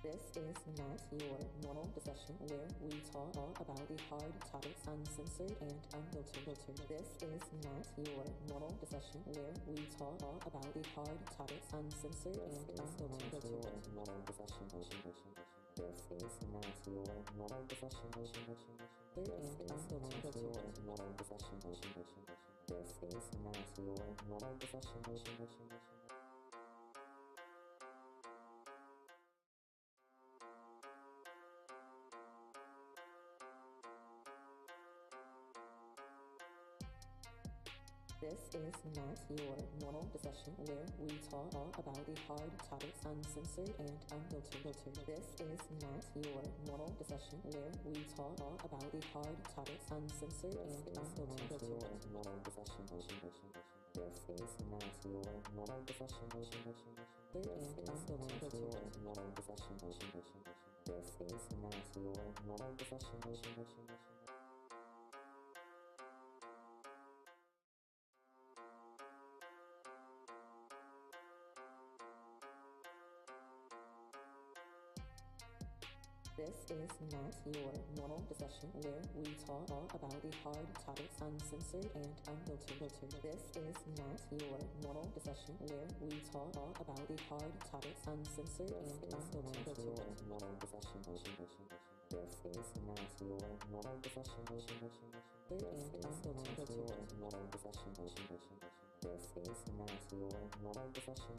This is not your normal discussion where we talk about the hard topics uncensored and unfiltered. This is not your normal discussion where we talk about the hard topics uncensored and unfiltered. This is not your normal discussion. This is not your normal discussion. This is not your normal discussion. This is not your normal discussion where we talk about the hard topics uncensored and unfiltered. This is not your normal discussion where we talk about the hard topics uncensored and unfiltered. This is not your normal discussion. This is not your normal discussion. This is not your normal discussion. This is not your normal discussion where we talk about the hard topics uncensored and unfiltered. This is not your normal discussion where we talk about the hard topics uncensored and unfiltered. This is not your normal discussion. This is not your normal discussion. This is not your normal discussion.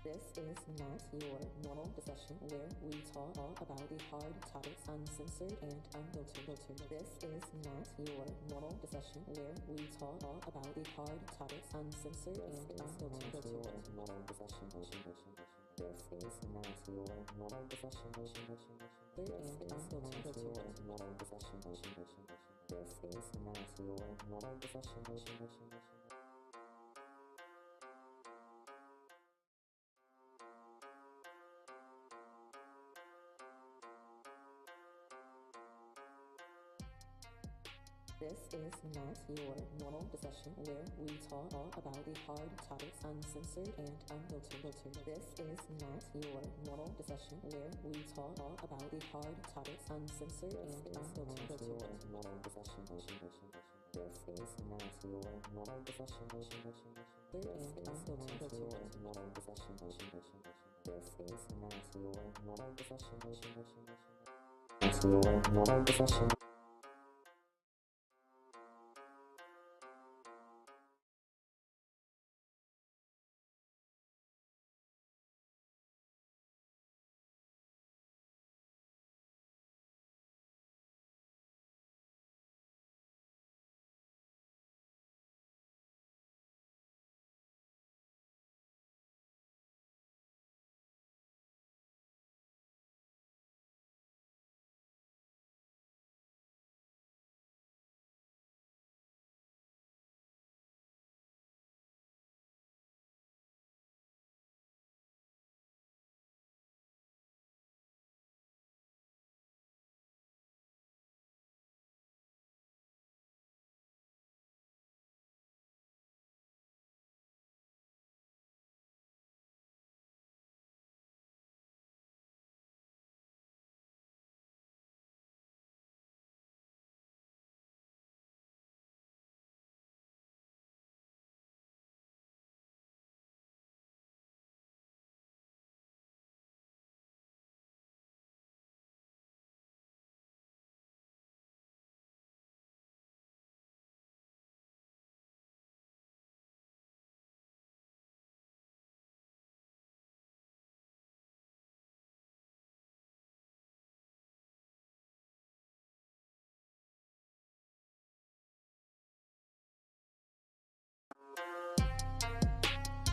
This is not your normal discussion where we talk about the hard topics uncensored and unfiltered. This is not your normal discussion where we talk about the hard topics uncensored and unfiltered. This is not your normal discussion. This is not your normal discussion. This is not your normal discussion. This is not your normal discussion where we talk about the hard topics uncensored and unfiltered. This is not your normal discussion where we talk about the hard topics uncensored and unfiltered. This is not your normal discussion. This is not your normal discussion. This is not your normal discussion.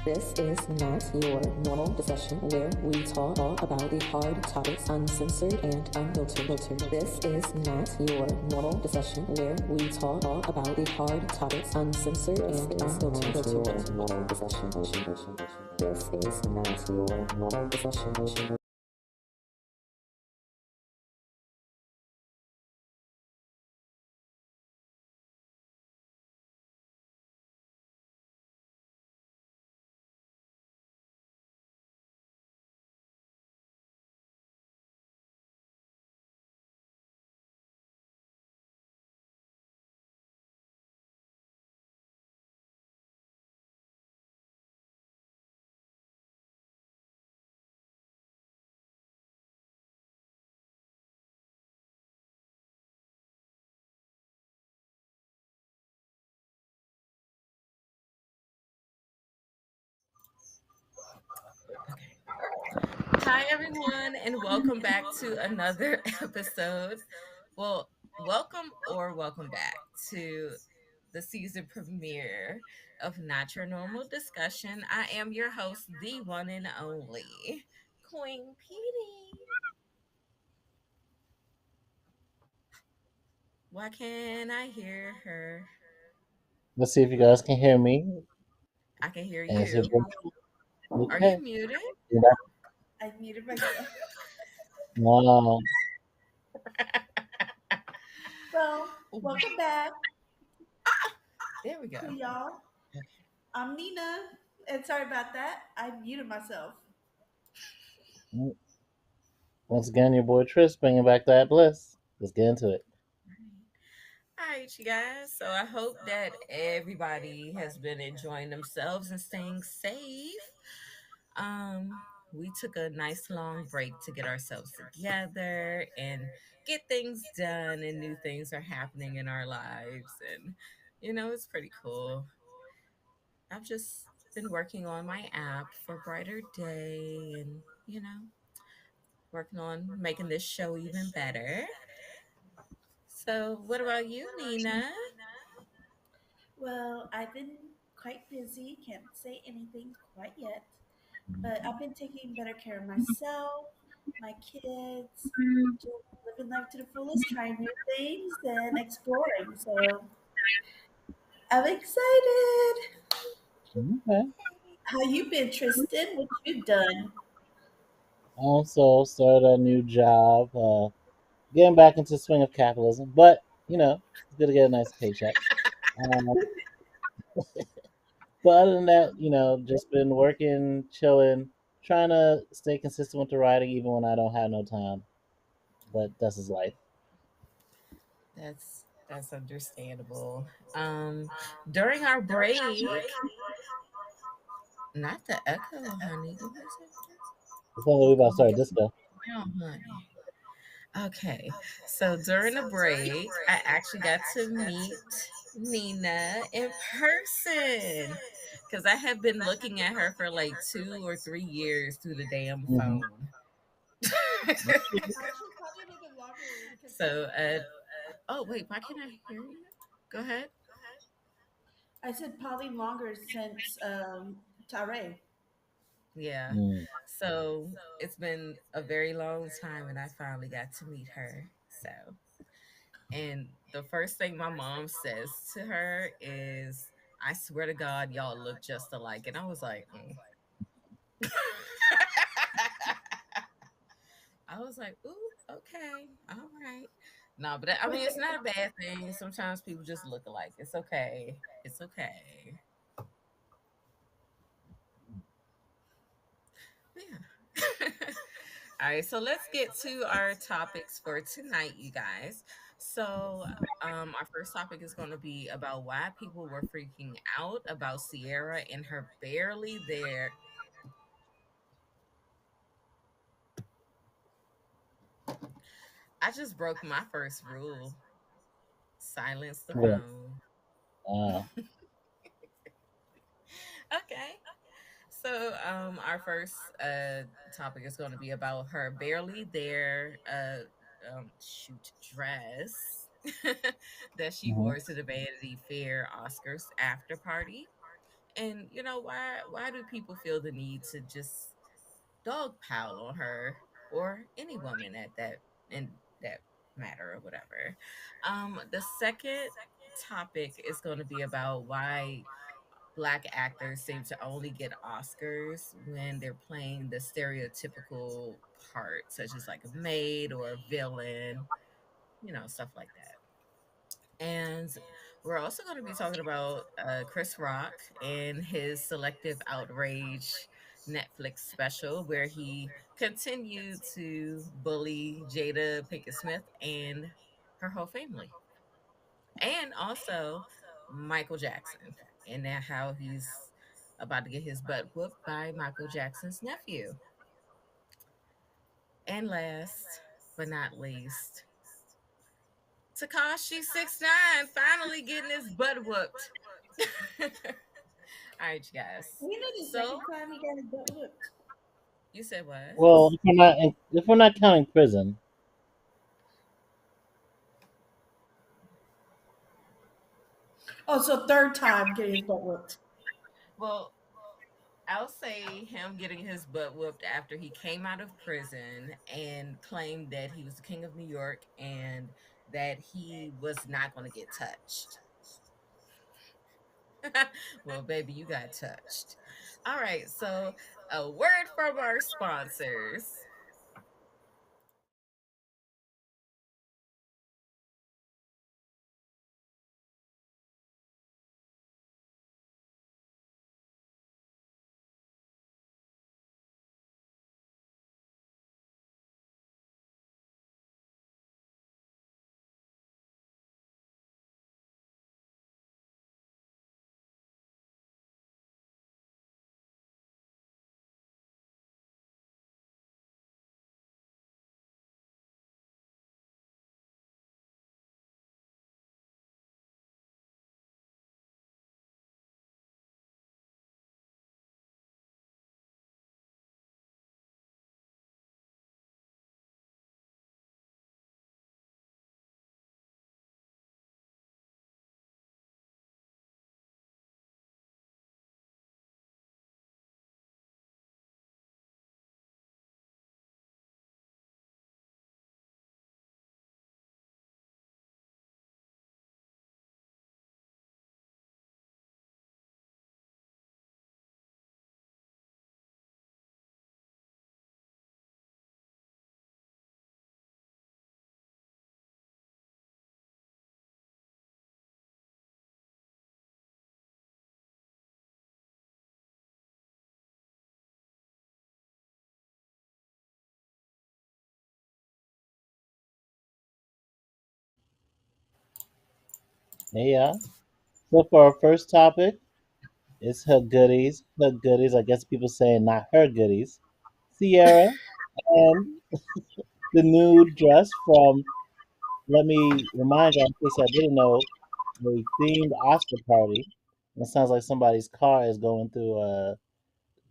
This is not your normal discussion where we talk about the hard topics uncensored and unfiltered. This is not your normal discussion where we talk about the hard topics uncensored and unfiltered. This is not your normal discussion. This is not your normal discussion. Hi, everyone, and welcome back to another episode. Well, welcome back to the season premiere of Not Your Normal Discussion. I am your host, the one and only Queen Pedii. Why can't I hear her? Let's see if you guys can hear me. I can hear And it's your you. boy. Are you Okay. muted? You're back. I muted myself. Wow. Well, welcome back There we go. to y'all. I'm Nina, and sorry about that. I muted myself. Once again, your boy Tryst bringing back that bliss. Let's get into it. All right, you guys. So I hope that everybody has been enjoying themselves and staying safe. We took a nice long break to get ourselves together and get things done, and new things are happening in our lives, and it's pretty cool. I've just been working on my app for Brighter Day, and working on making this show even better. So, what about you, Nina? Well, I've been quite busy. Can't say anything quite yet, but I've been taking better care of myself, my kids, just living life to the fullest, trying new things and exploring. So I'm excited. Okay. How you been, Tristan? What you done? Also, started a new job. Getting back into the swing of capitalism, but it's good to get a nice paycheck. Um, but other than that, just been working, chilling, trying to stay consistent with the writing, even when I don't have no time. But that's his life. That's understandable. During our break, not the echo, honey. Give me a second. It's only we about to start disco. Well, honey. Okay, so during the break, I actually got to meet Nina in person because I have been looking at her for like 2 or 3 years through the damn Mm-hmm. phone. Actually, probably a little bit longer because So, oh wait, why can't I hear you? Go ahead. I said probably longer since Tare. Yeah. Mm. So it's been a very long time, and I finally got to meet her. So, and the first thing my mom says to her is, "I swear to God, y'all look just alike." And I was like, mm. I was like, "Ooh, okay, all right." No, but I mean, it's not a bad thing. Sometimes people just look alike. It's okay. It's okay. Yeah. All right, so let's get to our topics for tonight, you guys. So, our first topic is going to be about why people were freaking out about Sierra and her barely there. I just broke my first rule: silence the Well, phone. wow. Okay. So, our first topic is going to be about her barely there shoot dress that she Mm-hmm. wore to the Vanity Fair Oscars after party. And why do people feel the need to just dogpile on her, or any woman at that in that matter, or whatever? The second topic is going to be about why Black actors seem to only get Oscars when they're playing the stereotypical part, such as like a maid or a villain, stuff like that. And we're also going to be talking about Chris Rock and his Selective Outrage Netflix special, where he continued to bully Jada Pinkett Smith and her whole family, and also Michael Jackson, and that how he's about to get his butt whooped by Michael Jackson's nephew. And last but not least, Takashi 69 finally getting his butt whooped. All right, you guys. You know the So second time he got his butt whooped. You said what? Well, if we're not counting prison, Oh, so third time getting his butt whooped. Well, I'll say him getting his butt whooped after he came out of prison and claimed that he was the king of New York and that he was not going to get touched. Well, baby, you got touched. All right, so a word from our sponsors. yeah. So for our first topic, it's her goodies. Her goodies. I guess people saying not her goodies. Sierra and the nude dress from. Let me remind you, in case I didn't know, a themed Oscar party. It sounds like somebody's car is going through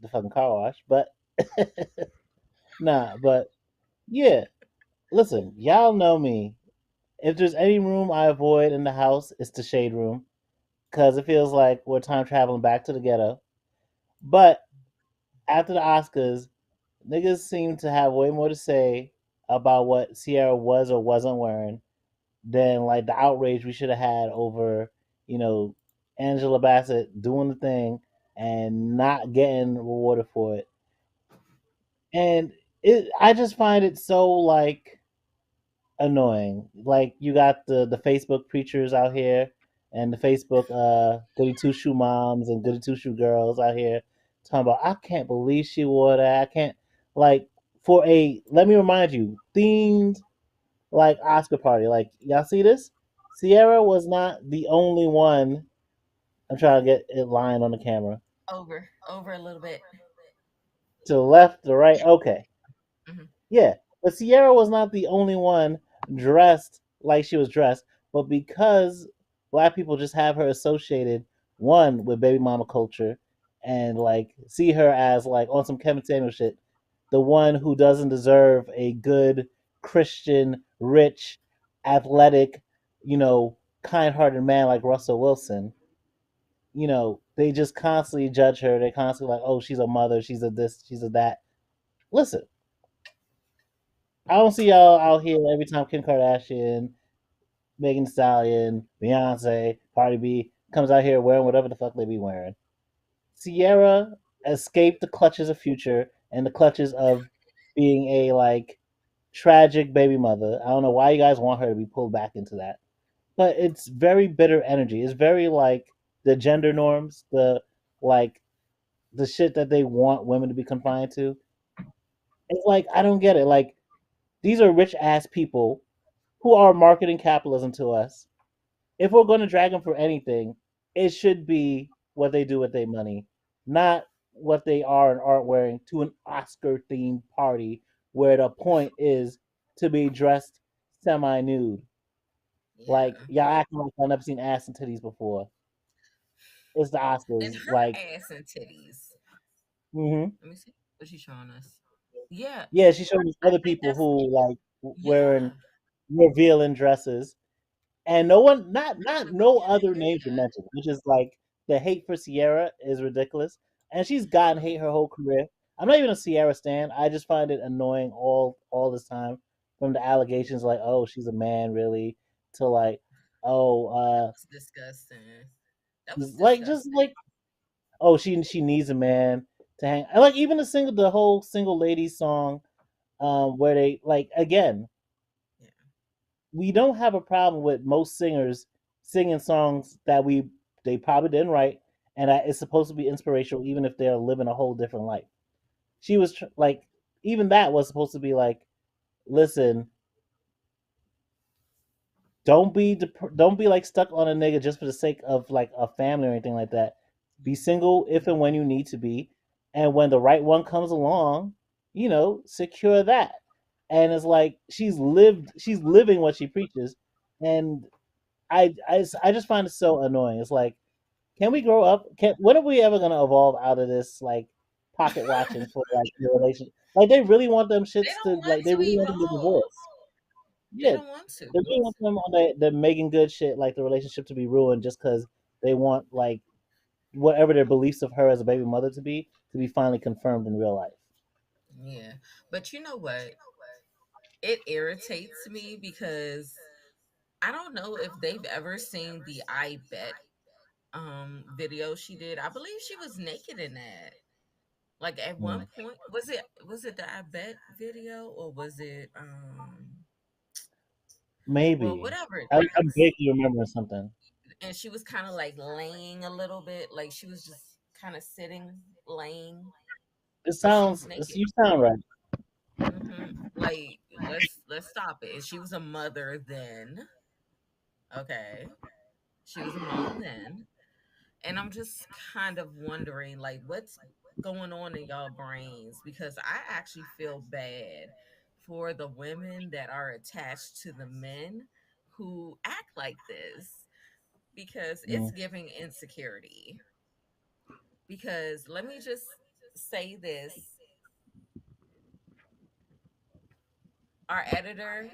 the fucking car wash, but nah. But yeah, listen, y'all know me. If there's any room I avoid in the house, it's the shade room because it feels like we're time traveling back to the ghetto. But after the Oscars, niggas seem to have way more to say about what Sierra was or wasn't wearing than like the outrage we should have had over, you know, Angela Bassett doing the thing and not getting rewarded for it. And I just find it so like annoying. Like you got the Facebook preachers out here and the Facebook goody two shoe moms and goody two shoe girls out here talking about I can't believe she wore that. I can't like for a let me remind you, themed like Oscar party. Like y'all see this? Sierra was not the only one. I'm trying to get it lying on the camera. Over a little bit. To the left, the right. Okay. Hmm. Yeah, but Sierra was not the only one dressed like she was dressed, but because black people just have her associated one with baby mama culture and like see her as like on some Kevin Samuel shit, the one who doesn't deserve a good Christian, rich, athletic, kind-hearted man like Russell Wilson. They just constantly judge her. They constantly like, oh, she's a mother, she's a this, she's a that. Listen, I don't see y'all out here every time Kim Kardashian, Megan Thee Stallion, Beyonce, Cardi B comes out here wearing whatever the fuck they be wearing. Sierra escaped the clutches of Future and the clutches of being a like tragic baby mother. I don't know why you guys want her to be pulled back into that, but it's very bitter energy. It's very like the gender norms, like the shit that they want women to be confined to. It's like I don't get it. Like these are rich ass people who are marketing capitalism to us. If we're going to drag them for anything, it should be what they do with their money, not what they are and aren't wearing to an Oscar themed party where the point is to be dressed semi nude. Like, Yeah. y'all acting like I've never seen ass and titties before. It's the And Oscars. her Like, ass and titties. mm-hmm. Let me see. What's she showing us? Yeah, Yeah, she showed us I other think people that's who like wearing yeah. revealing dresses, and no one, not no Yeah, I other hear names were that. mentioned, which is like the hate for Sierra is ridiculous, and she's gotten hate Really? her whole career. I'm not even a Sierra stan. I just find it annoying all this time, from the allegations like, oh, she's a man really, to like, oh, That was disgusting. That was just disgusting. like, oh, she needs a man to hang. I like even the whole single ladies song, where they like, again, Yeah. we don't have a problem with most singers singing songs that they probably didn't write, and that it's supposed to be inspirational, even if they're living a whole different life. She was like, even that was supposed to be like, listen, don't be like stuck on a nigga just for the sake of like a family or anything like that. Be single if and when you need to be, and when the right one comes along, secure that. And it's like she's living what she preaches, and I just find it so annoying. It's like, can we grow up? When are we ever gonna evolve out of this like pocket watching for like your relation? Like they really want them They shits don't to want like they to really want them to evolve. divorce. They Yeah, don't want to. they really want them on the Megan Good shit, like the relationship to be ruined just because they want like whatever their beliefs of her as a baby mother to be finally confirmed in real life. Yeah. But you know what? It irritates me because I don't know if they've ever seen the I Bet video she did. I believe she was naked in that. Like at Hmm. one point, was it the I Bet video or was it well, Maybe whatever it I'm was. vaguely remembering something. And she was kind of like laying a little bit, like she was just kind of sitting, laying, but she was naked. You sound right. Like let's stop it. And she was a mother then. Okay, she was a mom then, and I'm just kind of wondering like what's going on in y'all brains because I actually feel bad for the women that are attached to the men who act like this because Mm, it's giving insecurity. Because let me just say this, our editor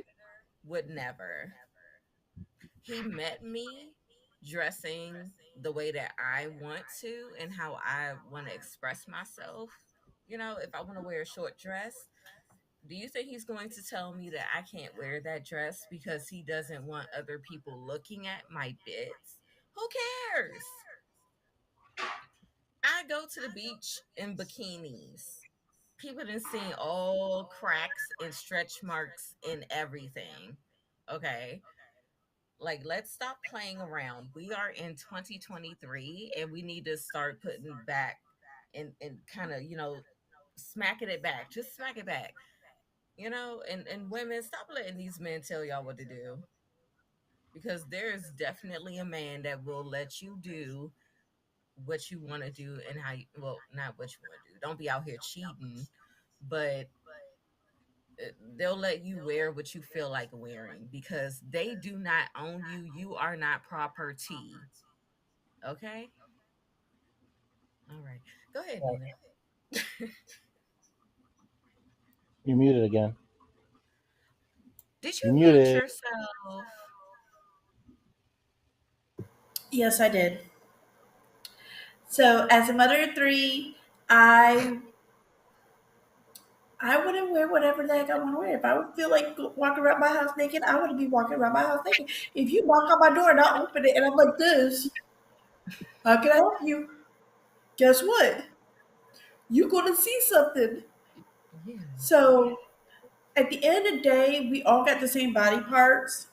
would never. He met me dressing the way that I want to and how I want to express myself. You know, if I want to wear a short dress, do you think he's going to tell me that I can't wear that dress because he doesn't want other people looking at my bits? Who cares? I go to the beach in bikinis. People done seen all cracks and stretch marks in everything. Okay. Like, let's stop playing around. We are in 2023 and we need to start putting back and kind of, smacking it back. Just smack it back. And women, stop letting these men tell y'all what to do because there's definitely a man that will let you do what you want to do and how you, well, not what you want to do. Don't be out here cheating, but they'll let you wear what you feel like wearing because they do not own you. You are not property. Okay? All right. Go ahead, right. Nina. You're muted again. Did You're you mute muted. yourself? Yes, I did. So, as a mother of three, I I wouldn't wear whatever the heck I want to wear. If I would feel like walking around my house naked, I would be walking around my house naked. If you knock on my door and I open it and I'm like this, how can I help you? Guess what? You're gonna see something. Yeah. So at the end of the day, we all got the same body parts.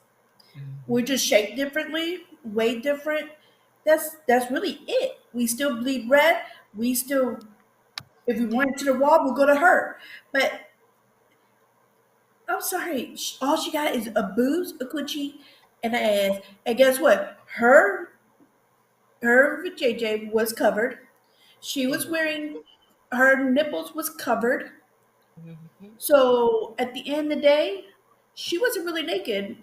We're Hmm. just shaped differently, way different. That's really it. We still bleed red. We still, if we went to the wall, we'll go to her. But I'm sorry, all she got is a boobs, a coochie, and an ass. And guess what? Her JJ was covered. She was Ew. wearing, her nipples was covered. Hmm. So at the end of the day, she wasn't really naked.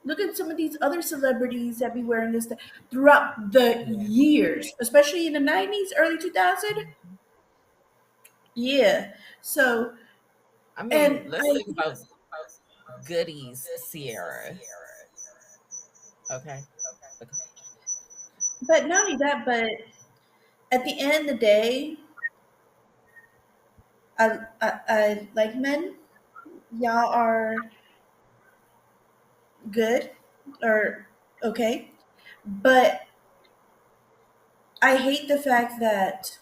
Look at some of these other celebrities that be wearing this throughout the Yeah. years, especially in the 90s, early 2000. Yeah. So, I mean, and let's I, think about goodies, Sierra. Okay. Okay. but not only that, but at the end of the day, I like men. Y'all are good or okay, but I hate the fact that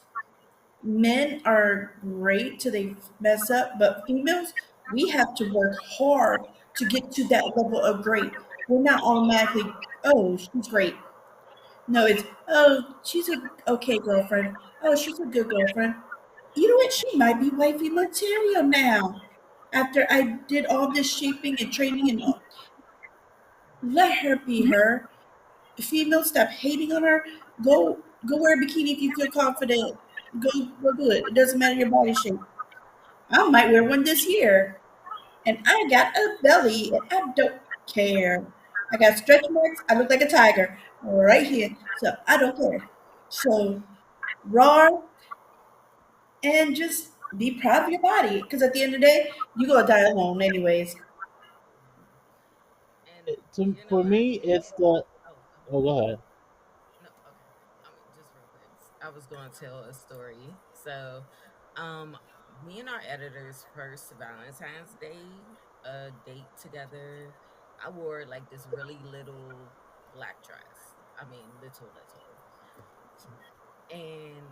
men are great till they mess up, but females, we have to work hard to get to that level of great. We're not automatically, oh, she's great. No, it's, oh, she's a okay girlfriend. Oh, she's a good girlfriend. You know what? She might be wifey material now. After I did all this shaping and training and all, let her be her. Females, stop hating on her. Go wear a bikini if you feel confident. Go do it. It doesn't matter your body shape. I might wear one this year. And I got a belly and I don't care. I got stretch marks. I look like a tiger right here. So I don't care. So raw and just be proud of your body. Because at the end of the day, you're going to die alone anyways. And For I me, think. it's the. Oh, go ahead. Oh, go ahead. No, okay. I mean, just real quick. I was going to tell a story. So, um, me and our editor's first Valentine's Day date together, I wore like this really little black dress. I mean, little. And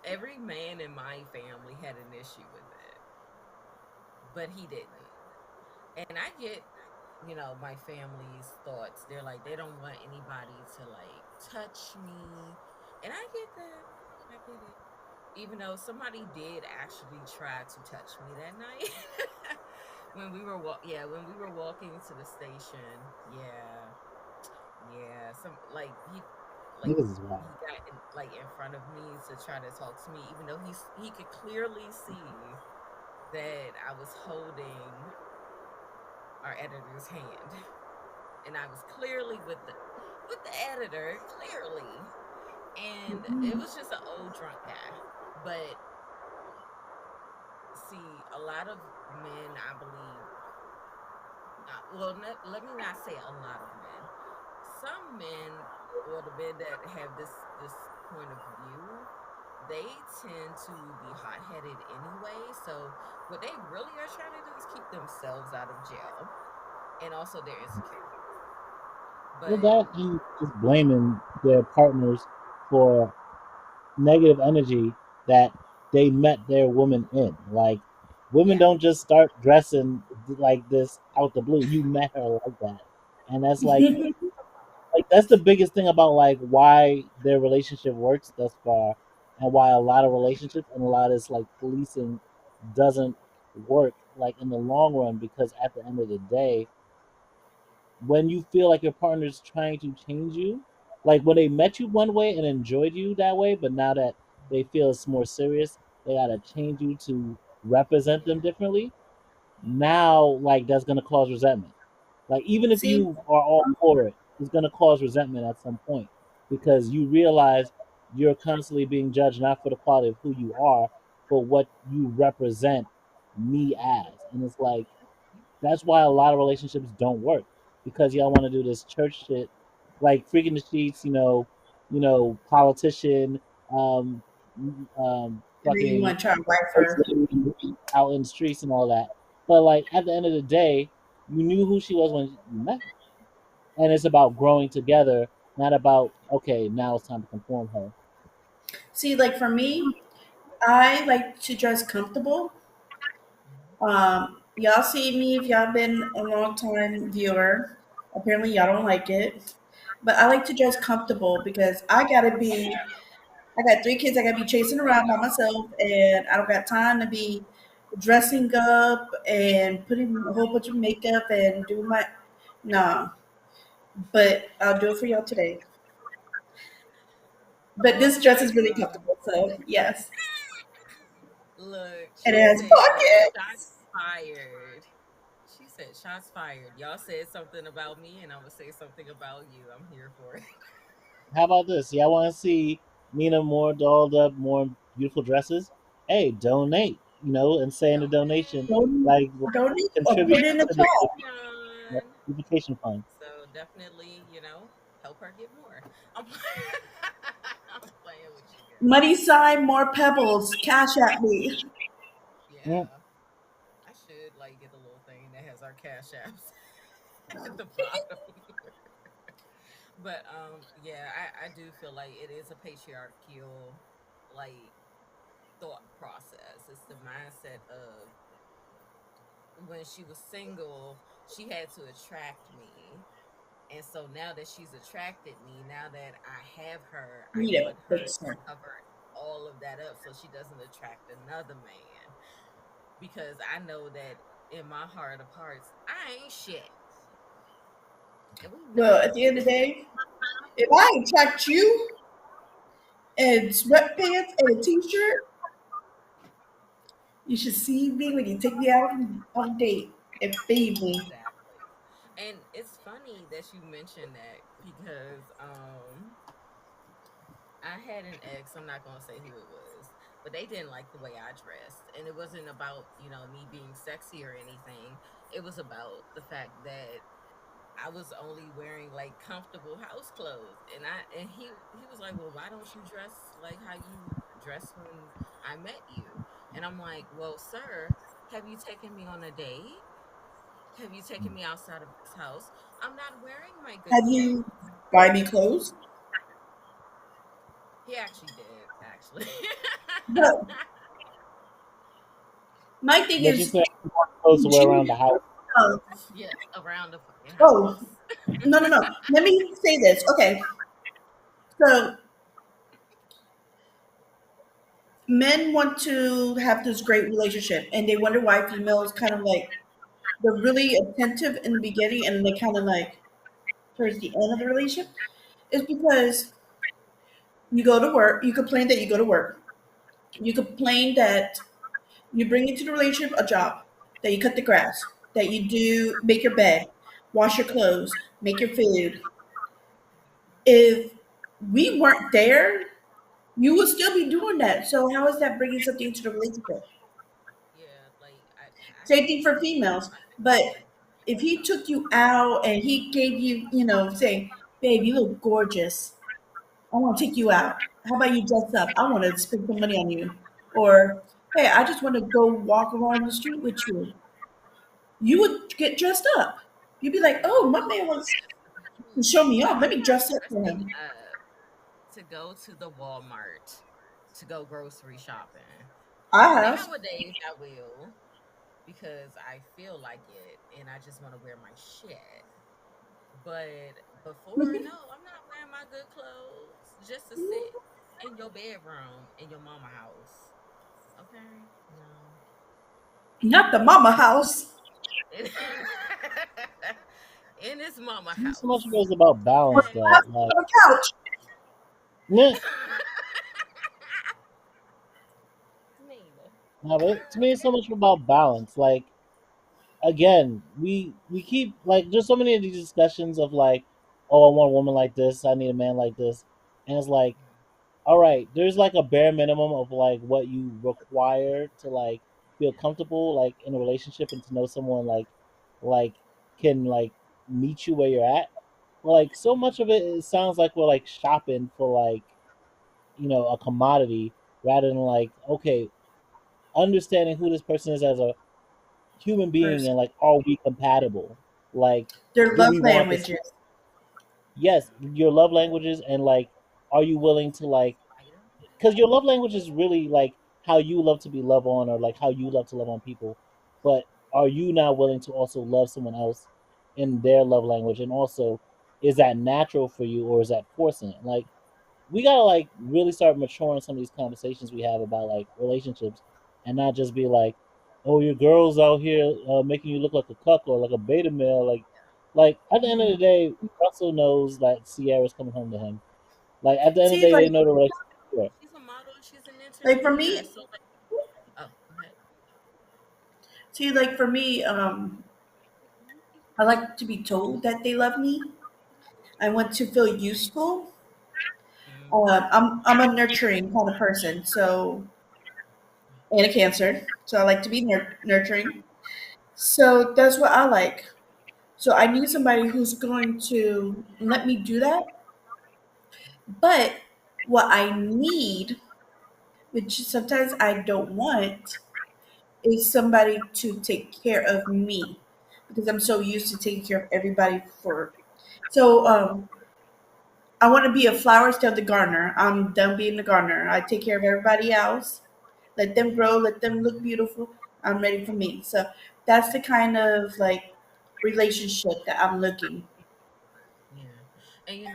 every man in my family had an issue with it, but he didn't. And I get, my family's thoughts. They're like, they don't want anybody to like touch me. And I get that. I get it. Even though somebody did actually try to touch me that night when we were when we were walking to the station. Yeah. Yeah, some like Niggas is wild. he got in front of me to try to talk to me even though he could clearly see that I was holding our editor's hand and I was clearly with the editor, clearly. And it was just an old drunk guy. But see, a lot of men, I believe, let me not say a lot of men. Some men, or the men that have this point of view, they tend to be hot headed anyway. So what they really are trying to do is keep themselves out of jail, and also their insecurity. Well, But that and just blaming their partners for negative energy that they met their woman in. Like, women yeah, don't just start dressing like this out the blue. You met her like that, and that's like that's the biggest thing about like why their relationship works thus far, and why a lot of relationships and a lot of this like policing doesn't work like in the long run, because at the end of the day, when you feel like your partner's trying to change you, like when they met you one way and enjoyed you that way, but now that they feel it's more serious, they gotta change you to represent them differently. Now, like that's gonna cause resentment. Like even if See, you are all for it, it's gonna cause resentment at some point because you realize you're constantly being judged not for the quality of who you are, but what you represent me as. And it's like that's why a lot of relationships don't work because y'all want to do this church shit, like freaking the sheets, politician, um, and then you fucking want to try to wife first her. lady out in the streets and all that. But like at the end of the day, you knew who she was when you met her, and it's about growing together, not about okay, now it's time to conform her. See, like for me, I like to dress comfortable. Y'all see me if y'all been a long time viewer. Apparently, y'all don't like it, but I like to dress comfortable because I gotta be. I got three kids. I gotta be chasing around by myself, and I don't got time to be dressing up and putting a whole bunch of makeup and do my. Nah, but I'll do it for y'all today. But oh this dress my is really god! comfortable, so yes, Look, and it she has said shots pockets. fired. She said shots fired. Y'all said something about me, and I'm gonna say something about you. I'm here for it. How about this? Y'all want to see Nina more dolled up, more beautiful dresses? hey, donate, and saying the donation Donate. like Donate or put contribute it in the to the chat. beautification fund. So definitely, help her get more. I'm, I'm playing with you, girl. Money sign, more pebbles. Cash at me. Mm, Yeah, I should like get a little thing that has our cash apps at the bottom. But yeah, I do feel like it is a patriarchal like thought process. It's the mindset of when she was single, she had to attract me. And so now that she's attracted me, now that I have her, I Read want it. her Makes to sense. cover all of that up so she doesn't attract another man. Because I know that in my heart of hearts, I ain't shit. And we know Well, at it. the end of the day, if I attract you in sweatpants and a t-shirt, you should see me when you take me out on a date and feed me. Exactly. And it's funny that you mentioned that because I had an ex, I'm not going to say who it was, but they didn't like the way I dressed. And it wasn't about, me being sexy or anything. It was about the fact that I was only wearing like comfortable house clothes. And he was like, "Well, why don't you dress like how you dressed when I met you?" And I'm like, "Well, sir, have you taken me on a date? Have you taken me outside of this house? I'm not wearing my good Have you clothes." buy me clothes? He actually did, actually. But my thing but you is, said you're supposed to wear around the Jews. house. Uh, Yes, around the fucking oh house. no, no, no. Let me say this. Okay, so men want to have this great relationship, and they wonder why females kind of like they're really attentive in the beginning, and they kind of like towards the end of the relationship. Is because you go to work, you complain that you go to work, you complain that you bring into the relationship a job, that you cut the grass, that you do make your bed, wash your clothes, make your food. If we weren't there, you would still be doing that. So how is that bringing something into the relationship? Yeah, like I Same have thing for seen females. my But ex-husband if dress he up. took you out and he gave you, say, babe, you look gorgeous. I want to take you out. How about you dress up? I want to spend some money on you. Or, hey, I just want to go walk around the street with you. You would get dressed up. You'd be like, oh, Yeah, my man wants that's the to thing. show me off. Let I'm me not dress up for dressing him. up to go to the Walmart to go grocery shopping. I have. Nowadays, I will because I feel like it and I just want to wear my shit. But before, no, I'm not wearing my good clothes just to sit in your bedroom in your mama house. Okay? No. Not the mama house. In his mama To me, so much of it house. is about balance, Okay. though. Like, On the couch. yeah, Nina. no, but to me, it's so much about balance. Like, again, we keep like there's so many of these discussions of like, oh, I want a woman like this, I need a man like this, and it's like, all right, there's like a bare minimum of like what you require to like feel comfortable like in a relationship and to know someone like can like meet you where you're at. Like so much of it sounds like we're like shopping for like a commodity rather than like okay understanding who this person is as a human being Person. and like are we compatible, like Their do love we want this, languages. yes, your love languages, and like are you willing to like Item. because your love language is really like how you love to be loved on or like how you love to love on people, but are you now willing to also love someone else in their love language, and also is that natural for you or is that forcing it, like we gotta like really start maturing some of these conversations we have about like relationships and not just be like, oh, your girl's out here making you look like a cuck or like a beta male, like at the end of the day Russell knows that Sierra's coming home to him, like at the end of the See, day they know the relationship. She's a model. She's an like for entertainer. me, So, like, oh, go ahead. for me, I like to be told that they love me. I want to feel useful. Mm-hmm. I'm a nurturing kind of person, so and a Cancer. So I like to be nurturing. So that's what I like. So I need somebody who's going to let me do that. But what I need, which sometimes I don't want, is somebody to take care of me because I'm so used to taking care of everybody for. So I want to be a flower instead of the gardener. I'm done being the gardener. I take care of everybody else. Let them grow. Let them look beautiful. I'm ready for me. So that's the kind of like relationship that I'm looking. Yeah. And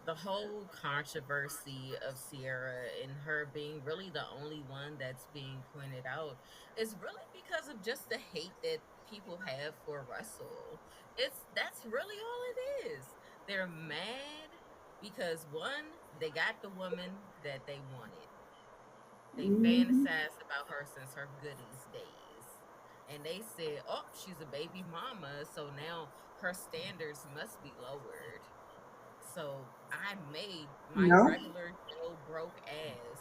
the whole controversy of Sierra and her being really the only one that's being pointed out is really because of just the hate that people have for Russell. That's really all it is. They're mad because one, they got the woman that they wanted. They Hmm. fantasized about her since her goodies days. And they said, oh, she's a baby mama, so now her standards must be lowered. So I made my No. regular Joe broke ass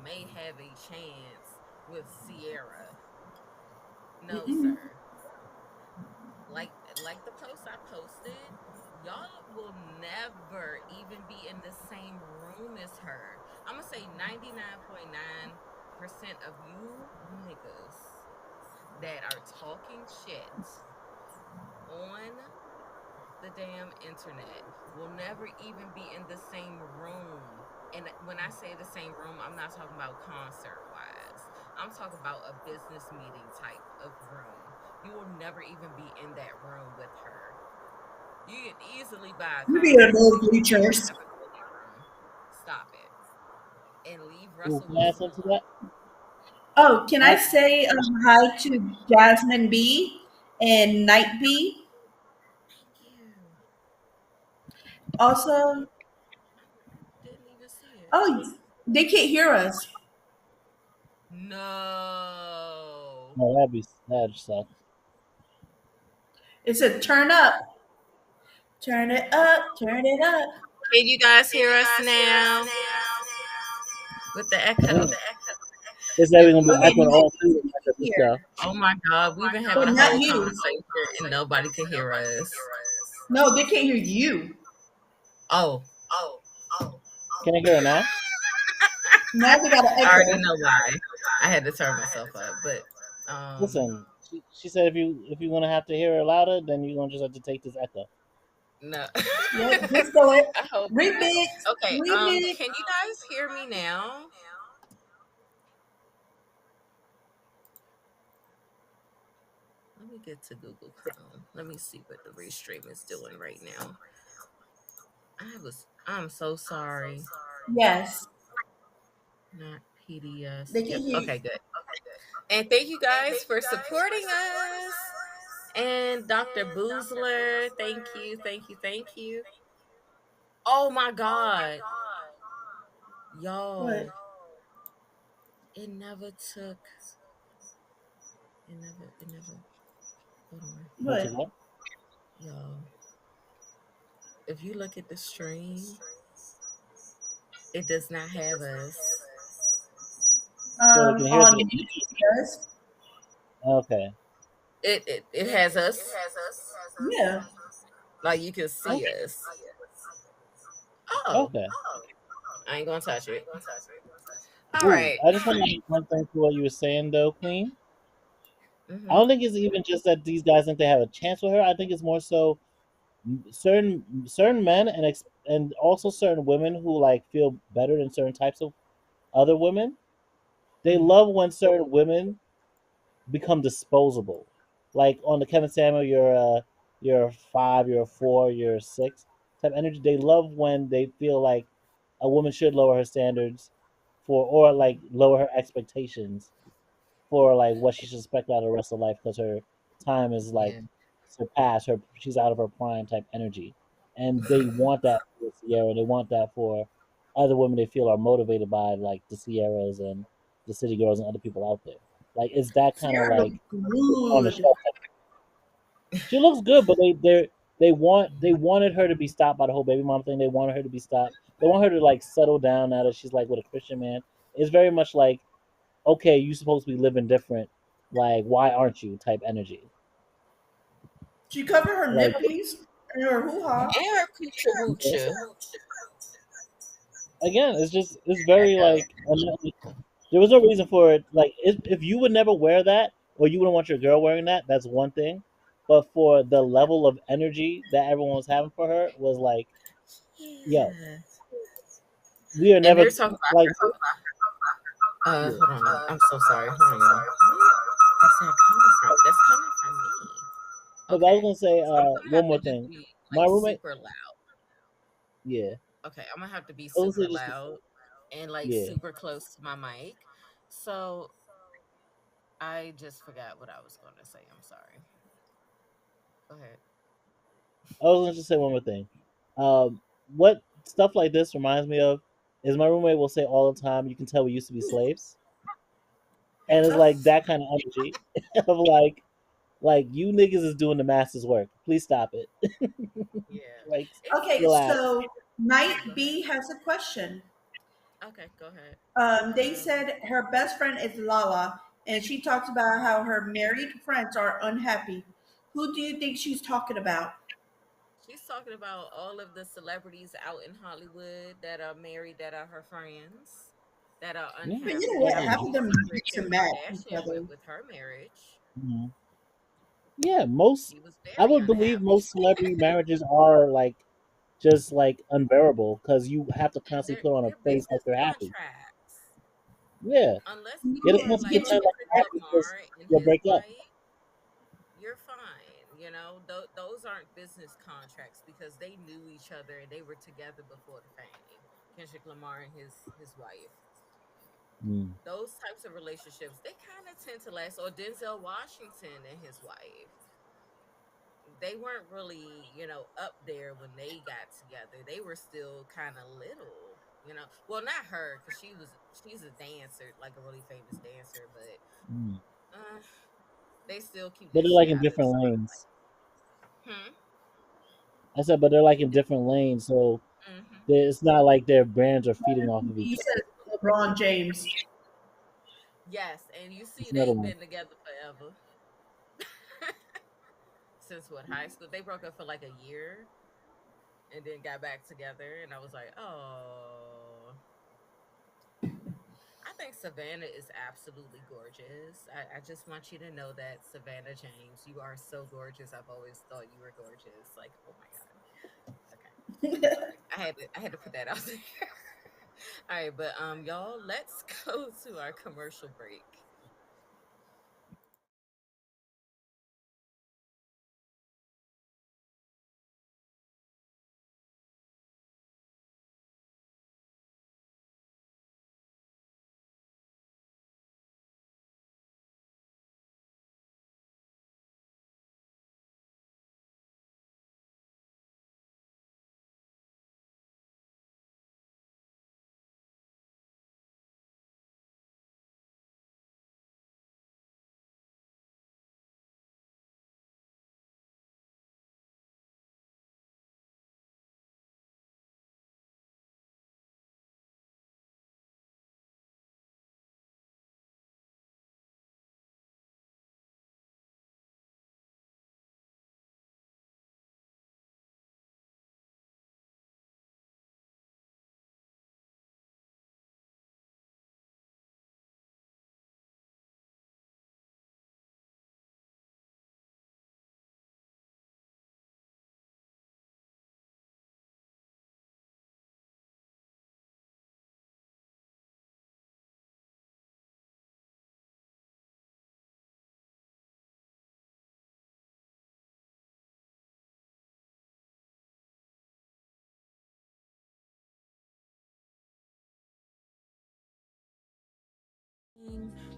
may have a chance with Sierra. No, Mm-mm. sir. Like the post I posted, y'all will never even be in the same room as her. I'm gonna say 99.9% of you niggas that are talking shit on the damn internet will never even be in the same room. And when I say the same room, I'm not talking about concert wise. I'm talking about a business meeting type of room. You will never even be in that room with her. You can easily buy a You be in concert those ticket and bleachers. never go in that room. Stop it. And leave Ooh, Russell can I add Wilson something to that? alone. Oh, can I I, say hi to Jasmine B and Night B? Thank you. Also, Didn't even see it. oh, they can't hear us. No. no, that'd suck. It said turn up, turn it up, turn it up. Can you guys hear us now? With the echo? Mm. It's that If we're gonna be Okay, no, echoing Night all B through we the can this hear, show. oh my God, we've been but having a not whole you. conversation and nobody could hear us. No, they can't hear you. Oh, Can I hear her now? Now they got an I already echo. know why. I had to turn myself up, but Listen, she said if you're gonna have to hear her louder, then you're gonna just have to take this echo. no. Yep, just go it. I hope Remix, not. Okay, remix. can you guys hear me now? Let me get to Google Chrome. Let me see what the restream is doing right now. I'm so sorry. Yes, Not PDS. they can Yep. hear you. Okay, good. And thank you guys for supporting us. And Dr. Boozler, thank you, thank you, thank you. Oh my God. What? Y'all, it never took, it never, hold on. What's it What? what? Y'all, if you look at the stream, it does not have us. So they can hear On the. YouTube, yes. Okay. It has us. Yeah. Like you can Oh, see us. Oh, okay. I ain't gonna touch it. All Ooh, right. I just want to add one thing to what you were saying though, Queen. I Mm-hmm. don't think it's even just that these guys think they have a chance with her. I think it's more so certain men and also certain women who like feel better than certain types of other women. They Mm-hmm. love when certain women become disposable. Like on the Kevin Samuel, you're a five, you're a four, you're a six type energy. They love when they feel like a woman should lower her standards for or like lower her expectations for like what she should expect out of the rest of life because her time is like Yeah. surpassed her. She's out of her prime type energy, and they want that for Sierra. They want that for other women they feel are motivated by like the Sierras and the City Girls and other people out there. Like it's that kind of Sierra look like on the good. shelf. She looks good, but they wanted her to be stopped by the whole baby mom thing. They wanted her to be stopped. They want her to like settle down now that she's like with a Christian man. It's very much like okay, you supposed to be living different. Like, why aren't you? Type energy. She covered her Like, nippies and her hoo ha. And her coochie woochie. again, it's That very though. like there was no reason for it. Like, if you would never wear that, or you wouldn't want your girl wearing that, that's one thing. But for the level of energy that everyone was having for her was like, yo, Yeah. we are And never they're talking like, about, yeah. hold on. I'm so sorry. Hold on, y'all. Where is that coming from? That's coming from me. No, but I was Okay. gonna say So I'm gonna one have more to just thing. be My like roommate, super loud. yeah, Okay, I'm gonna have to be I was gonna super say just loud and like yeah. super close to my mic. So I just forgot what I was gonna say. I'm sorry. Go ahead. I was gonna just say one more thing. What stuff like this reminds me of is my roommate will say all the time, "You can tell we used to be slaves," and it's like that kind of energy of like you niggas is doing the master's work. Please stop it. Yeah. Like, It's Okay, relax. so oh, go Night ahead. B has a question. Okay, go ahead. They Um said her best friend is Lala, and she talks about how her married friends are unhappy. Who do you think she's talking about? she's talking about all of the celebrities out in Hollywood that are married that are her friends that are Yeah, But you know unhappy. what? yeah, I I know. Half of mean, them even used to Kim mad each Kardashian other. with her marriage. Mhm. Yeah, most She was I very would believe unhappy. most celebrity marriages are like just like unbearable because you have to constantly put on a They're face like business they're happy. contracts. Yeah, Unless you you're are supposed to like pretend like Kendrick you're happy because Lamar and you'll his break up. wife, you're fine. You know, those aren't business contracts because they knew each other and they were together before the fame. Kendrick Lamar and his wife. Mm, Those types of relationships, they kind of tend to last. Or Denzel Washington and his wife, they weren't really, up there when they got together. They were still kind of little, Well, not her, because she's a dancer, like a really famous dancer, but mm. uh, they still keep But their they're shit like in out of different stuff. lanes. Hmm. I said, but they're like in different lanes, so Hmm. it's not like their brands are feeding off of You each said other. LeBron James. Yes, and you see, It's another they've one. been together forever. Since what, high school? They broke up for like a year and then got back together, and I was like, oh. I think Savannah is absolutely gorgeous. I just want you to know that, Savannah James, you are so gorgeous. I've always thought you were gorgeous. Like, oh my god. Okay, sorry. I had to put that out there. All right, but y'all, let's go to our commercial break.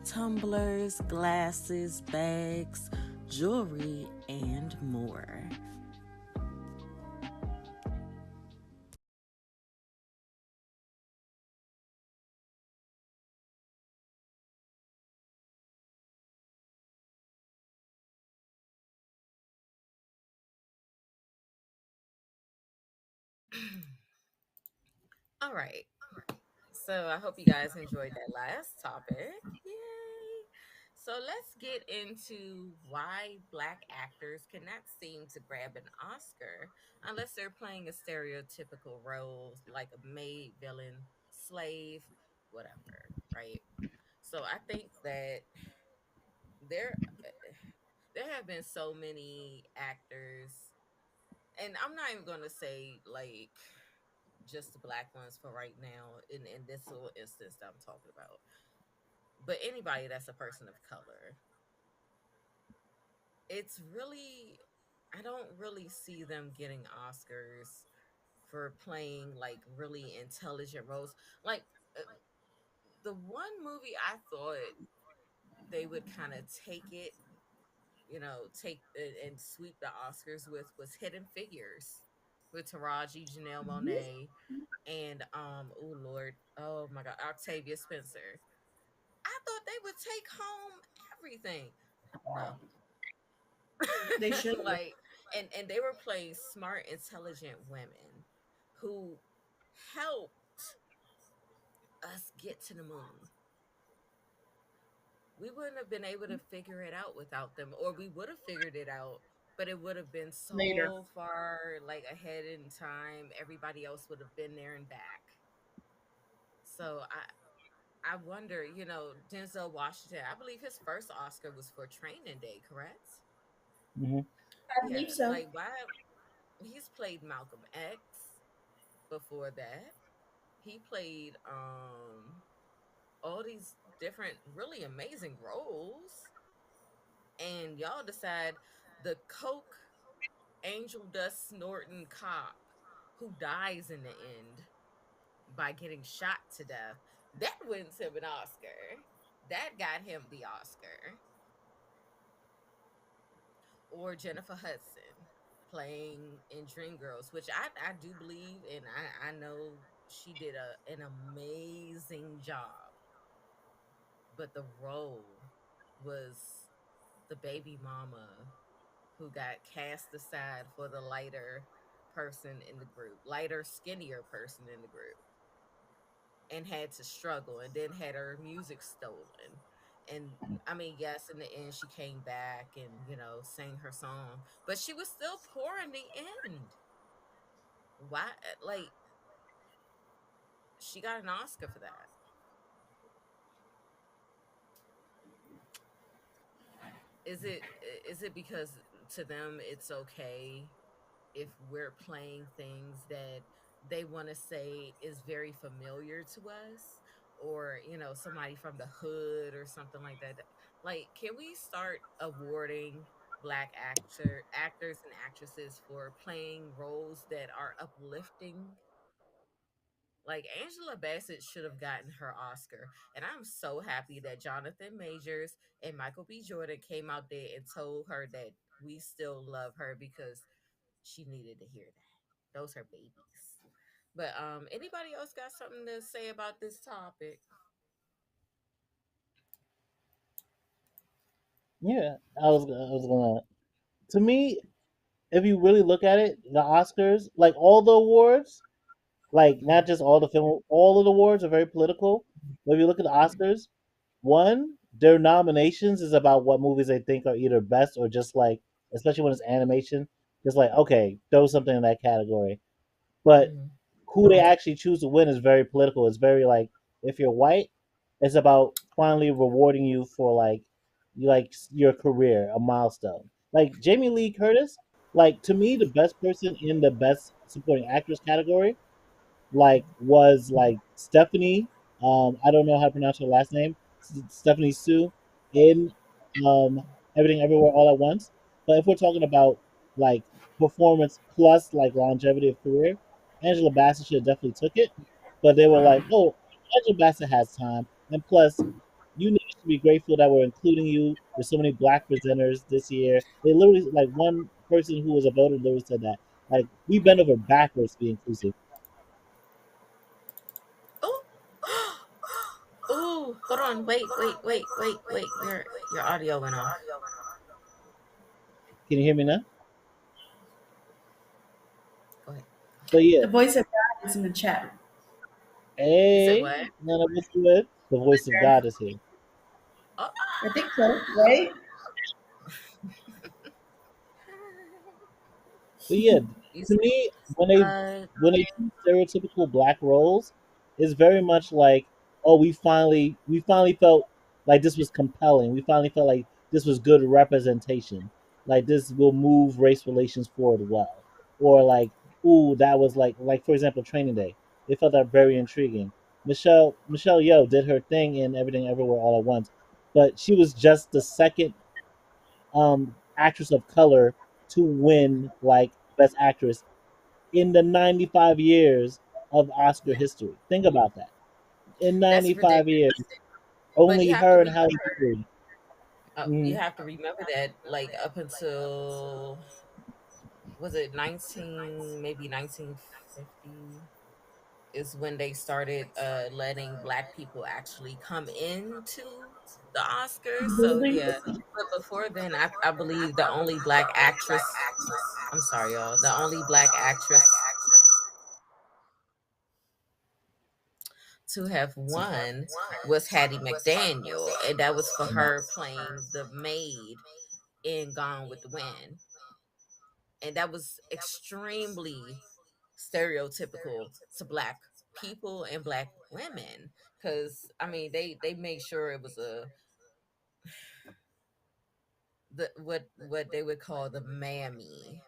Tumblers, glasses, bags, jewelry, and more. All right. So I hope you guys enjoyed that last topic. So let's get into why black actors cannot seem to grab an Oscar unless they're playing a stereotypical role like a maid, villain, slave, whatever, right? So I think that there there have been so many actors, and I'm not even going to say like just the black ones for right now in this little instance that I'm talking about, but anybody that's a person of color. It's really, I don't really see them getting Oscars for playing like really intelligent roles. Like uh, the one movie I thought they would kind of take it, take it and sweep the Oscars with was Hidden Figures with Taraji, Janelle Monae, and oh Lord, oh my God, Octavia Spencer. I thought they would take home everything. No. They should. Like, and they were playing smart, intelligent women who helped us get to the moon. We wouldn't have been able to figure it out without them, or we would have figured it out, but it would have been Later. so far like ahead in time. Everybody else would have been there and back. So I wonder, Denzel Washington, I believe his first Oscar was for Training Day, correct? Hmm. I believe Yeah, so. like why he's played Malcolm X before that. He played all these different really amazing roles, and y'all decide the coke angel dust snorting cop who dies in the end by getting shot to death, that wins him an Oscar. That got him the Oscar. Or Jennifer Hudson playing in Dreamgirls, which I do believe, and I know she did an amazing job, but the role was the baby mama who got cast aside for the lighter person in the group, lighter, skinnier person in the group, and had to struggle and then had her music stolen. And I mean, yes, in the end, she came back and, sang her song, but she was still poor in the end. Why? Like, she got an Oscar for that. Is it is it because to them it's okay if we're playing things that they want to say is very familiar to us, or somebody from the hood or something like that? Like, can we start awarding black actors and actresses for playing roles that are uplifting? Like, Angela Bassett should have gotten her Oscar, and I'm so happy that Jonathan Majors and Michael B. Jordan came out there and told her that we still love her because she needed to hear that. Those are babies. But anybody else got something to say about this topic? Yeah, I was gonna. To me, if you really look at it, the Oscars, like all the awards, like not just all the film, all of the awards are very political. But if you look at the Oscars, one, their nominations is about what movies they think are either best or just like, especially when it's animation, just like okay, throw something in that category. But Mm-hmm. who they actually choose to win is very political. It's very like if you're white, it's about finally rewarding you for like your career, a milestone. Like Jamie Lee Curtis, like to me the best person in the best supporting actress category was like Stephanie. I don't know how to pronounce her last name. Stephanie Sue in Everything Everywhere All at Once. But if we're talking about like performance plus like longevity of career, Angela Bassett should have definitely took it. But they were like, oh, Angela Bassett has time, and plus, you need to be grateful that we're including you. There's so many black presenters this year. They literally like one person who was a voter literally said that like we bend over backwards to be inclusive. Oh, oh, hold on, wait. Your audio went off. Can you hear me now? Go ahead. But yeah, The voice of God is in the chat. You said hey, what? none of us good. The voice of God is here. Oh, I think so, right? But yeah, You to me, when they uh when they do stereotypical black roles, it's very much like, oh, we finally felt like this was compelling. We finally felt like this was good representation. Like this will move race relations forward well. Or like, ooh, that was like for example, Training Day. They felt that very intriguing. Michelle Yeoh did her thing in Everything Everywhere All at Once, but she was just the second actress of color to win like Best Actress in the 95 years of Oscar yeah, history. Think about that. In that's 95 years, ridiculous. But only her and Halle Berry. you Mhm. have to remember that like up until was it 19 maybe 1950 is when they started letting black people actually come into the Oscars. So Building. yeah, but before then, I believe the only black actress. I'm sorry, y'all. The only black actress to have won was Hattie McDaniel, and that was for her playing the maid in Gone with the Wind, and that was extremely stereotypical to black people and black women because I mean they made sure it was a what they would call the mammy,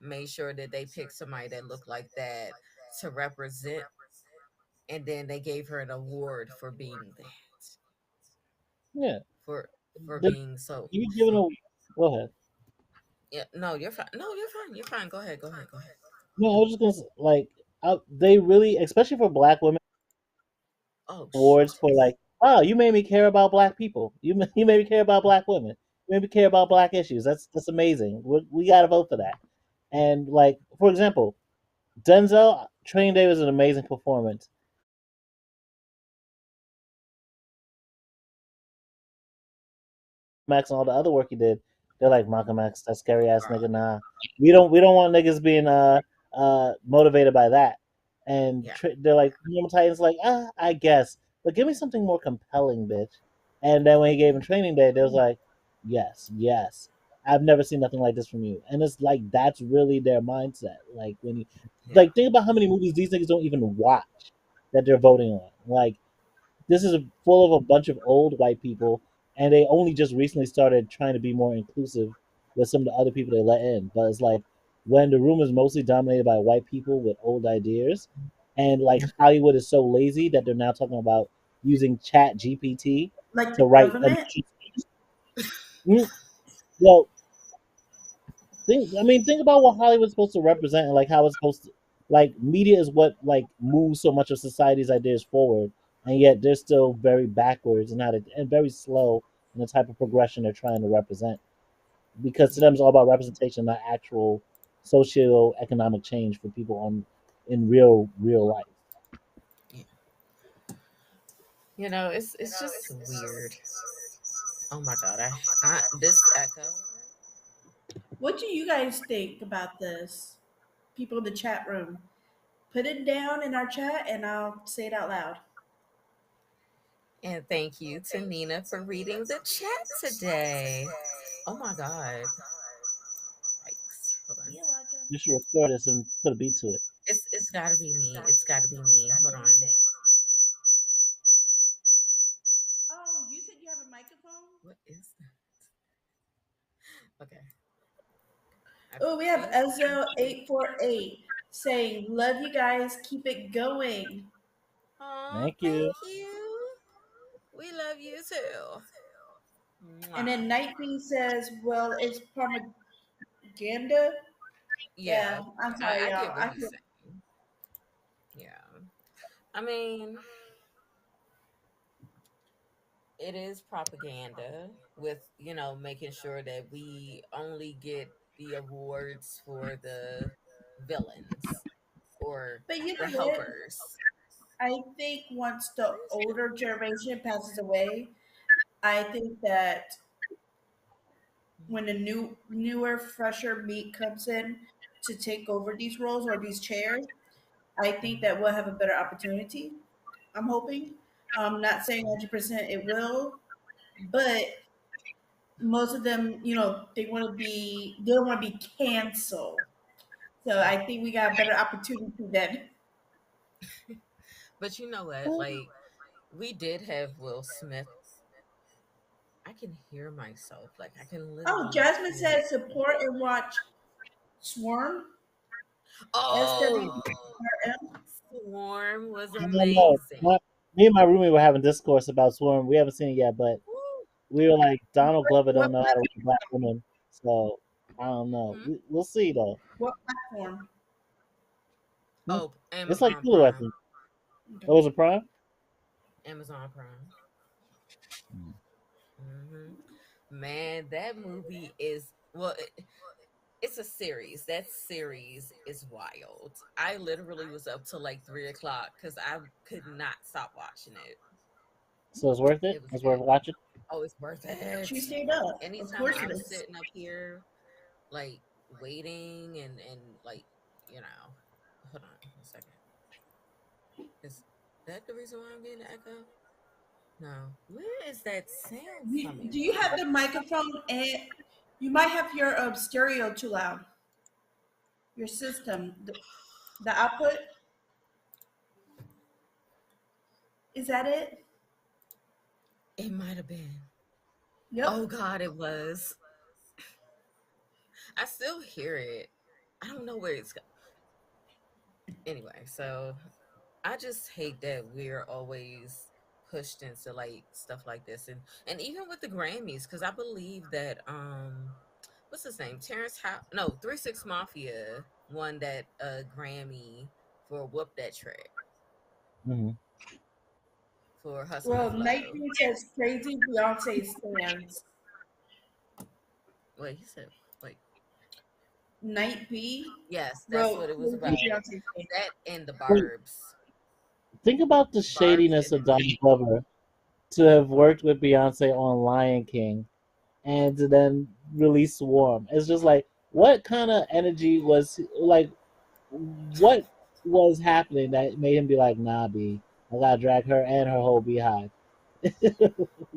made sure that they picked somebody that looked like that to represent, and then they gave her an award for being that, Yeah. for The, being so you giving a Go ahead. yeah. No, you're fine. No, you're fine. Go ahead, go ahead. No, I was just gonna like they really, especially for black women, Oh awards shoot. for like, wow, you made me care about black people. You made me care about black women. You made me care about black issues. That's amazing. We got to vote for that. And like, for example, Denzel Training Day was an amazing performance. X and all the other work he did, they're like Malcolm X, that scary ass nigga. Right. Nah, we don't want niggas being motivated by that. And Yeah. they're like Titans, like I guess, but give me something more compelling, bitch. And then when he gave him Training Day, they was like, yes, yes, I've never seen nothing like this from you. And it's like that's really their mindset. Like when you Yeah. like think about how many movies these niggas don't even watch that they're voting on. Like this is full of a bunch of old white people, and they only just recently started trying to be more inclusive with some of the other people they let in. But it's like when the room is mostly dominated by white people with old ideas, and like Hollywood is so lazy that they're now talking about using Chat GPT Like the to write government. initial speech. Well, think about what Hollywood's supposed to represent and like how it's supposed to like media is what like moves so much of society's ideas forward, and yet they're still very backwards and and very slow in the type of progression they're trying to represent. Because to Yeah. them it's all about representation, not actual socio-economic change for people on in real life. Yeah. It's just weird. Oh my god, I this echo. What do you guys think about this? People in the chat room, put it down in our chat, and I'll say it out loud. And thank you to Nina for reading the chat today. Oh my god. Yikes. Hold on. You're welcome. You should record this and put a beat to it. It's gotta be me. It's gotta be me. Hold What do on. you think? Oh, you said you have a microphone? What is that? Okay. I Oh, we have think Ezo848 saying, "Love you guys. Keep it going." Oh, Thank thank you. you. We love you too. And Mwah. then Night Bee says, "Well, it's propaganda." Yeah, Yeah, I'm I sorry, get y'all. what he's saying. Yeah. I mean, it is propaganda with, making sure that we only get the awards for the villains or But you the know what? helpers. I think once the older generation passes away, I think that when a newer, fresher meat comes in to take over these roles or these chairs, I think that we'll have a better opportunity. I'm hoping. I'm not saying 100% it will, but most of them, they don't want to be canceled. So I think we got a better opportunity then. But you know what? Like, we did have Will Smith. I can hear myself. Like, I can Oh, literally Jasmine hear it. said support and watch Swarm. Oh, SWRM. Swarm was I don't know. amazing. Me and my roommate were having discourse about Swarm. We haven't seen it yet, but Woo. we were like, Donald Glover What don't know how to read black women, so I don't know. Hmm? We'll see though. what platform? Hmm? Oh, It's like Amazon Hulu, I Prime. think. Okay. Oh, was it Prime? Amazon Prime. Hmm. Man, that movie is well. It's a series. That series is wild. I literally was up till like 3 o'clock because I could not stop watching it. So it's worth it. It was It's worth good. watching. Oh, it's worth She it. stayed up. Of Anytime course it I'm is. sitting up here, like waiting and like you know, hold on a second. Is that the reason why I'm getting the echo? No. Where is that sound Do coming you have from? the microphone and you might have your stereo too loud? Your system, the output, is that it? It might have been. Oh Yep. God, it was. I still hear it. I don't know where it's anyway. So I just hate that we're always pushed into like stuff like this, and even with the Grammys, because I believe that what's his name, Terrence How no 3 6 Mafia won that Grammy for Whoop That Track Hmm. for Hustle and Well, Flow. Nightbreed says crazy Beyonce stands. Wait, he said wait, Night B yes, that's what wrote it was crazy about. Beyonce stands. That and the Wait, Barb's. think about the Barb's shadiness did of it. Donald Glover to have worked with Beyonce on Lion King and to then release Swarm. It's just like, what kind of energy was like? What was happening that made him be like, nah, B, I gotta drag her and her whole beehive.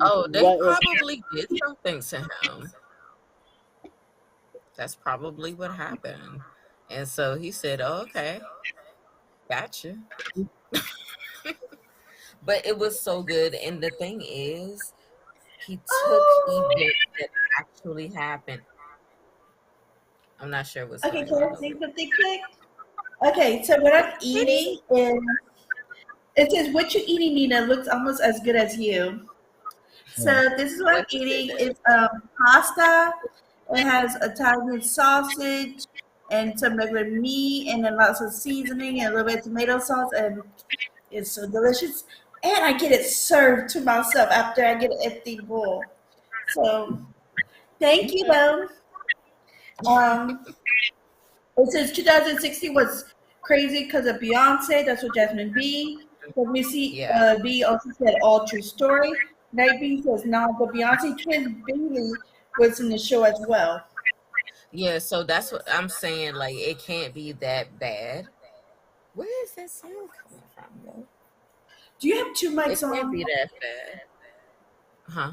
Oh, they What was? probably did something to him. That's probably what happened. And so he said, oh, okay, gotcha. But it was so good. And the thing is, he took Oh. events that actually happened. I'm not sure what's Okay, going can on I over say something quick? Okay, so what I'm here. eating is it says what you eating, Nina, looks almost as good as you. So Hmm. this is what I'm What is eating. it? It's pasta. It has Italian sausage and some regular meat, and then lots of seasoning and a little bit of tomato sauce, and it's so delicious. And I get it served to myself after I get an empty bowl. So thank you, Okay. Bo. Um, it says 2016 was crazy because of Beyonce. That's what Jasmine B. Because we see Yeah. B also said all true story. Night B says no, but Beyonce twin Bailey was in the show as well. Yeah. So that's what I'm saying. Like, it can't be that bad. Where is that sound coming from, though? Do you have two It mics can't on? be that bad. Huh?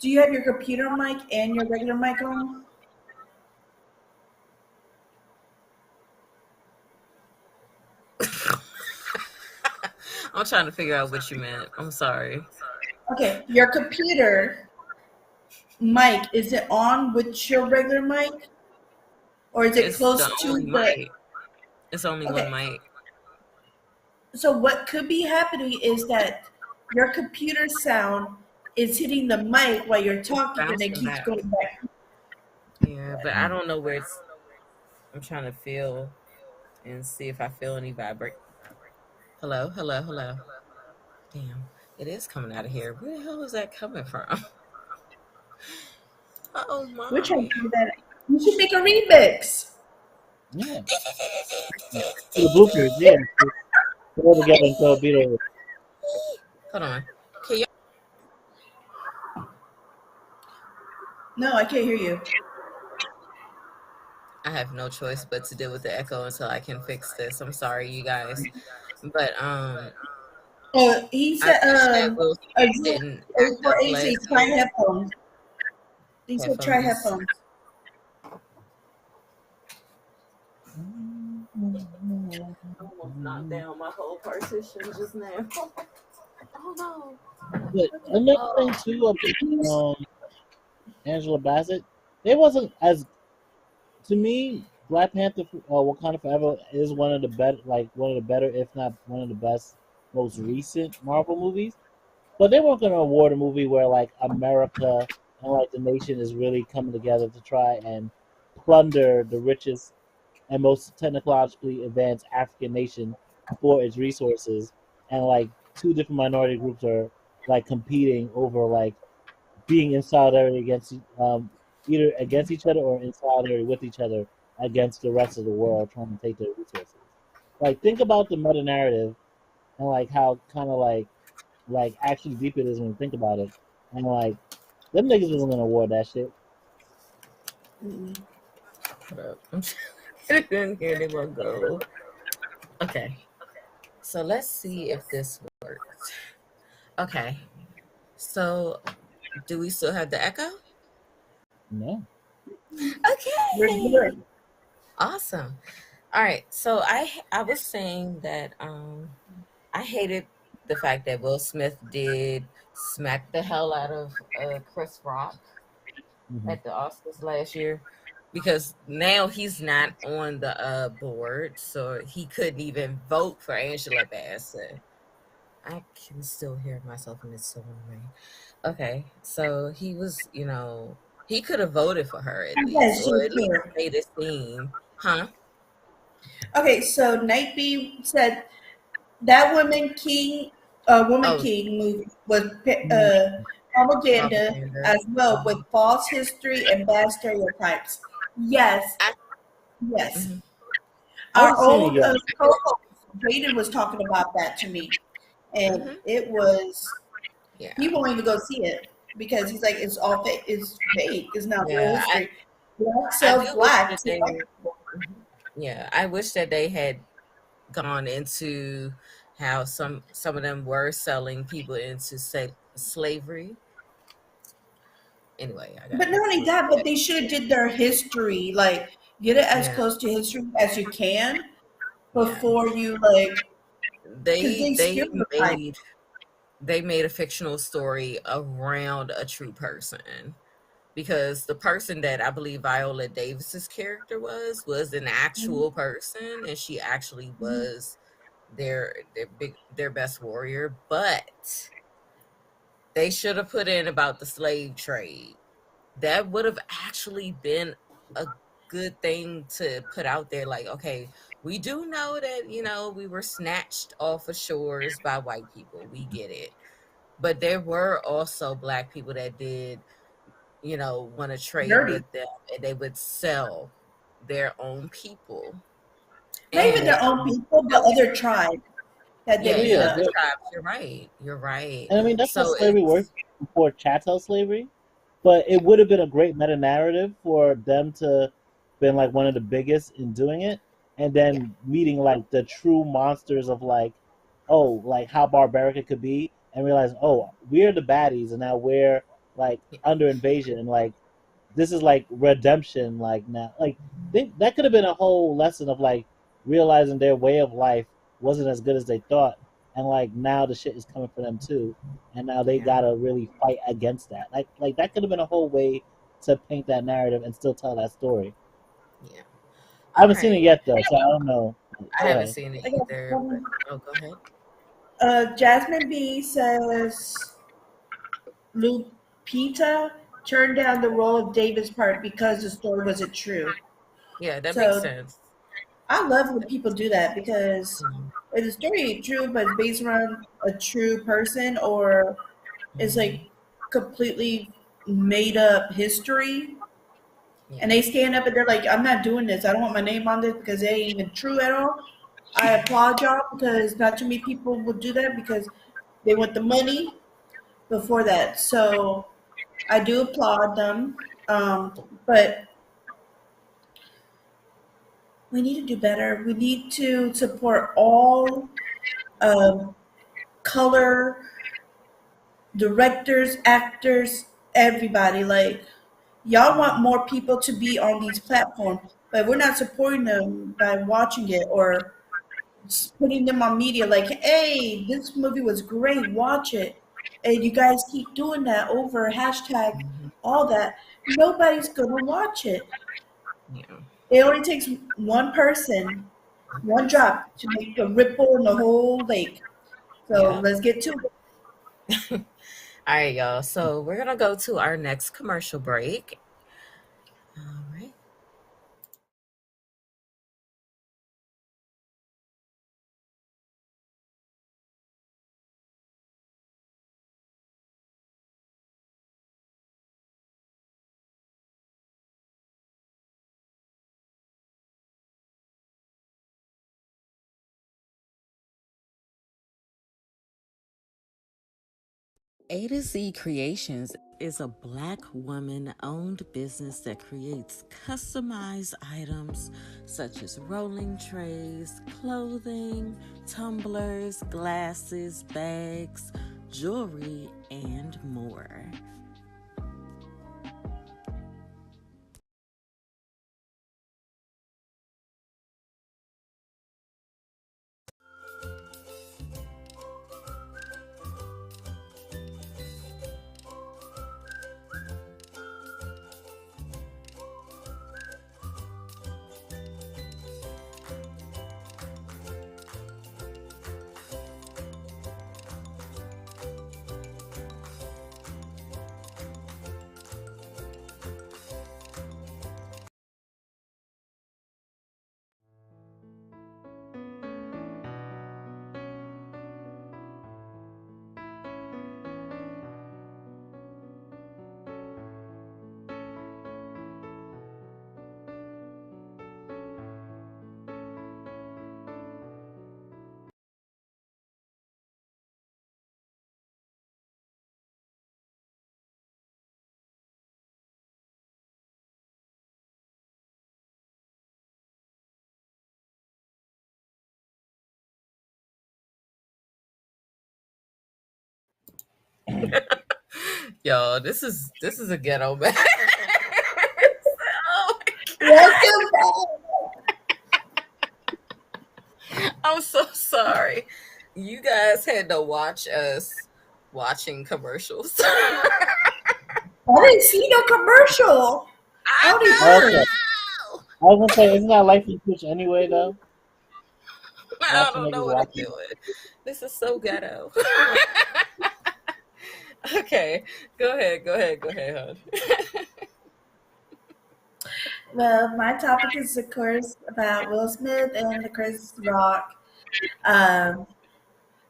Do you have your computer mic and your regular mic on? I'm trying to figure out what you meant. I'm sorry. Okay, your computer mic, is it on with your regular mic or is it It's the close only to the. mic. It's only one Okay, mic. so what could be happening is that your computer sound is hitting the mic while you're It's talking and it bouncing keeps back. going back. Yeah, but I don't know where it's. I'm trying to feel and see if I feel any vibrate. Hello, hello, hello. Damn, it is coming out of here. Where the hell is that coming from? Oh We're trying my. to figure that out. You should make a remix. Yeah. For the bloopers, yeah. Put it together and throw a beat over it. Hold on. Can you? No, I can't hear you. I have no choice but to deal with the echo until I can fix this. I'm sorry, you guys, but He I said, wish that Will Smith Drew, didn't act up 8480 last said, try year. headphones. He said, try Headphones. headphones. I almost knocked down my whole partition just now. Oh no. But Okay. another thing Oh, too about Angela Bassett, it wasn't as to me. Black Panther, Wakanda Forever is one of the better, like one of the better, if not one of the best, most recent Marvel movies. But they weren't going to award a movie where like America and like the nation is really coming together to try and plunder the richest and most technologically advanced African nation for its resources, and like two different minority groups are like competing over like being in solidarity against either against each other or in solidarity with each other against the rest of the world trying to take their resources. Like think about the meta narrative and like how kind of like actually deep it is when you think about it, and like them niggas wasn't gonna award that shit. Mm-mm. Hold up. I'm trying to get in here. They won't go. Okay. So let's see if this works. Okay. So do we still have the echo? No. We're Okay. good. Awesome. All right. So I was saying that I hated the fact that Will Smith did smack the hell out of Chris Rock Mm-hmm. at the Oscars last year, because now he's not on the board, so he couldn't even vote for Angela Bassett. I can still hear myself and it's so annoying. Okay, so he was, he could have voted for her at least, Yes, or sure, at least sure. made a scene, huh? Okay, so Night B said that Woman Oh, King movie was Mm-hmm. propaganda propaganda. as well with Mhm. false history and bad stereotypes. Yes, I, yes. mhm. I haven't Our seen it old yet. co-host Jaden was talking about that to me, and Mhm. it was he Yeah, won't even go see it because he's like it's all fake. It's fake. It's not real yeah. history. Black I sells do wish black. that So they, mhm. Yeah, I wish that they had gone into how some of them were selling people into slavery. Anyway, I but gotta not only look that, but at they should have did their history, like get it as yeah, close to history as you can yeah. before you like, because They they they stereotype. made they made a fictional story around a true person, because the person that I believe Viola Davis's character was an actual person, and she actually Mhm. was their best warrior. But they should have put in about the slave trade. That would have actually been a good thing to put out there. Like, okay, we do know that, we were snatched off of shores by white people. We get it. But there were also black people that did, want to trade Dirty. with them, and they would sell their own people. Not even And their own people, but other tribes that they yeah, Well, beat and yeah, other up. tribes. You're right. You're right. and I mean that's how So slavery worked it's before chattel slavery. But it would have been a great meta narrative for them to been like one of the biggest in doing it, and yeah, then meeting like the true monsters of like, oh, like how barbaric it could be, and realize, oh, we're the baddies, and now we're like yeah, under invasion, and like this is like redemption, like now, like think that could have been a whole lesson of like realizing their way of life wasn't as good as they thought, and like now the shit is coming for them too, and now they yeah, gotta really fight against that. Like that could have been a whole way to paint that narrative and still tell that story. yeah. I All haven't seen it right. yet though, so I don't know. I Go haven't ahead. seen it I got either, but one. oh, go ahead. Jasmine B says Lupita turned down the role of David's part because the story wasn't true. Yeah, that makes So sense. I love when people do that because Mhm. if the story ain't true, but it's based around a true person or it's Mhm. like completely made up history, and Yeah. they stand up and they're like, "I'm not doing this. I don't want my name on this because it ain't even true at all." I applaud y'all because not too many people will do that because they want the money before that. So I do applaud them. But we need to do better. We need to support all um, color, directors, actors, everybody. Like, y'all want more people to be on these platforms, but we're not supporting them by watching it or putting them on media. Like, hey, this movie was great, watch it. And you guys keep doing that over hashtag Mhm. all that. Nobody's gonna watch it. Yeah. It only takes one person, One one person. drop to make a ripple in the whole lake. So Yeah. let's get to it. All right, y'all. So we're gonna go to our next commercial break. All right. A to Z Creations is a Black woman owned business that creates customized items such as rolling trays, clothing, tumblers, glasses, bags, jewelry, and more. Y'all, this is a ghetto man. Oh Welcome back. I'm so sorry. You guys had to watch us watching commercials. I didn't see no commercial. I I only Okay. heard. know. I was gonna say, isn't that life in Twitch anyway, though? I Watching don't know niggas what I'm watching. doing. This is so ghetto. Okay, go ahead, hon. Well, my topic is, of course, about Will Smith and the Chris Rock. Um,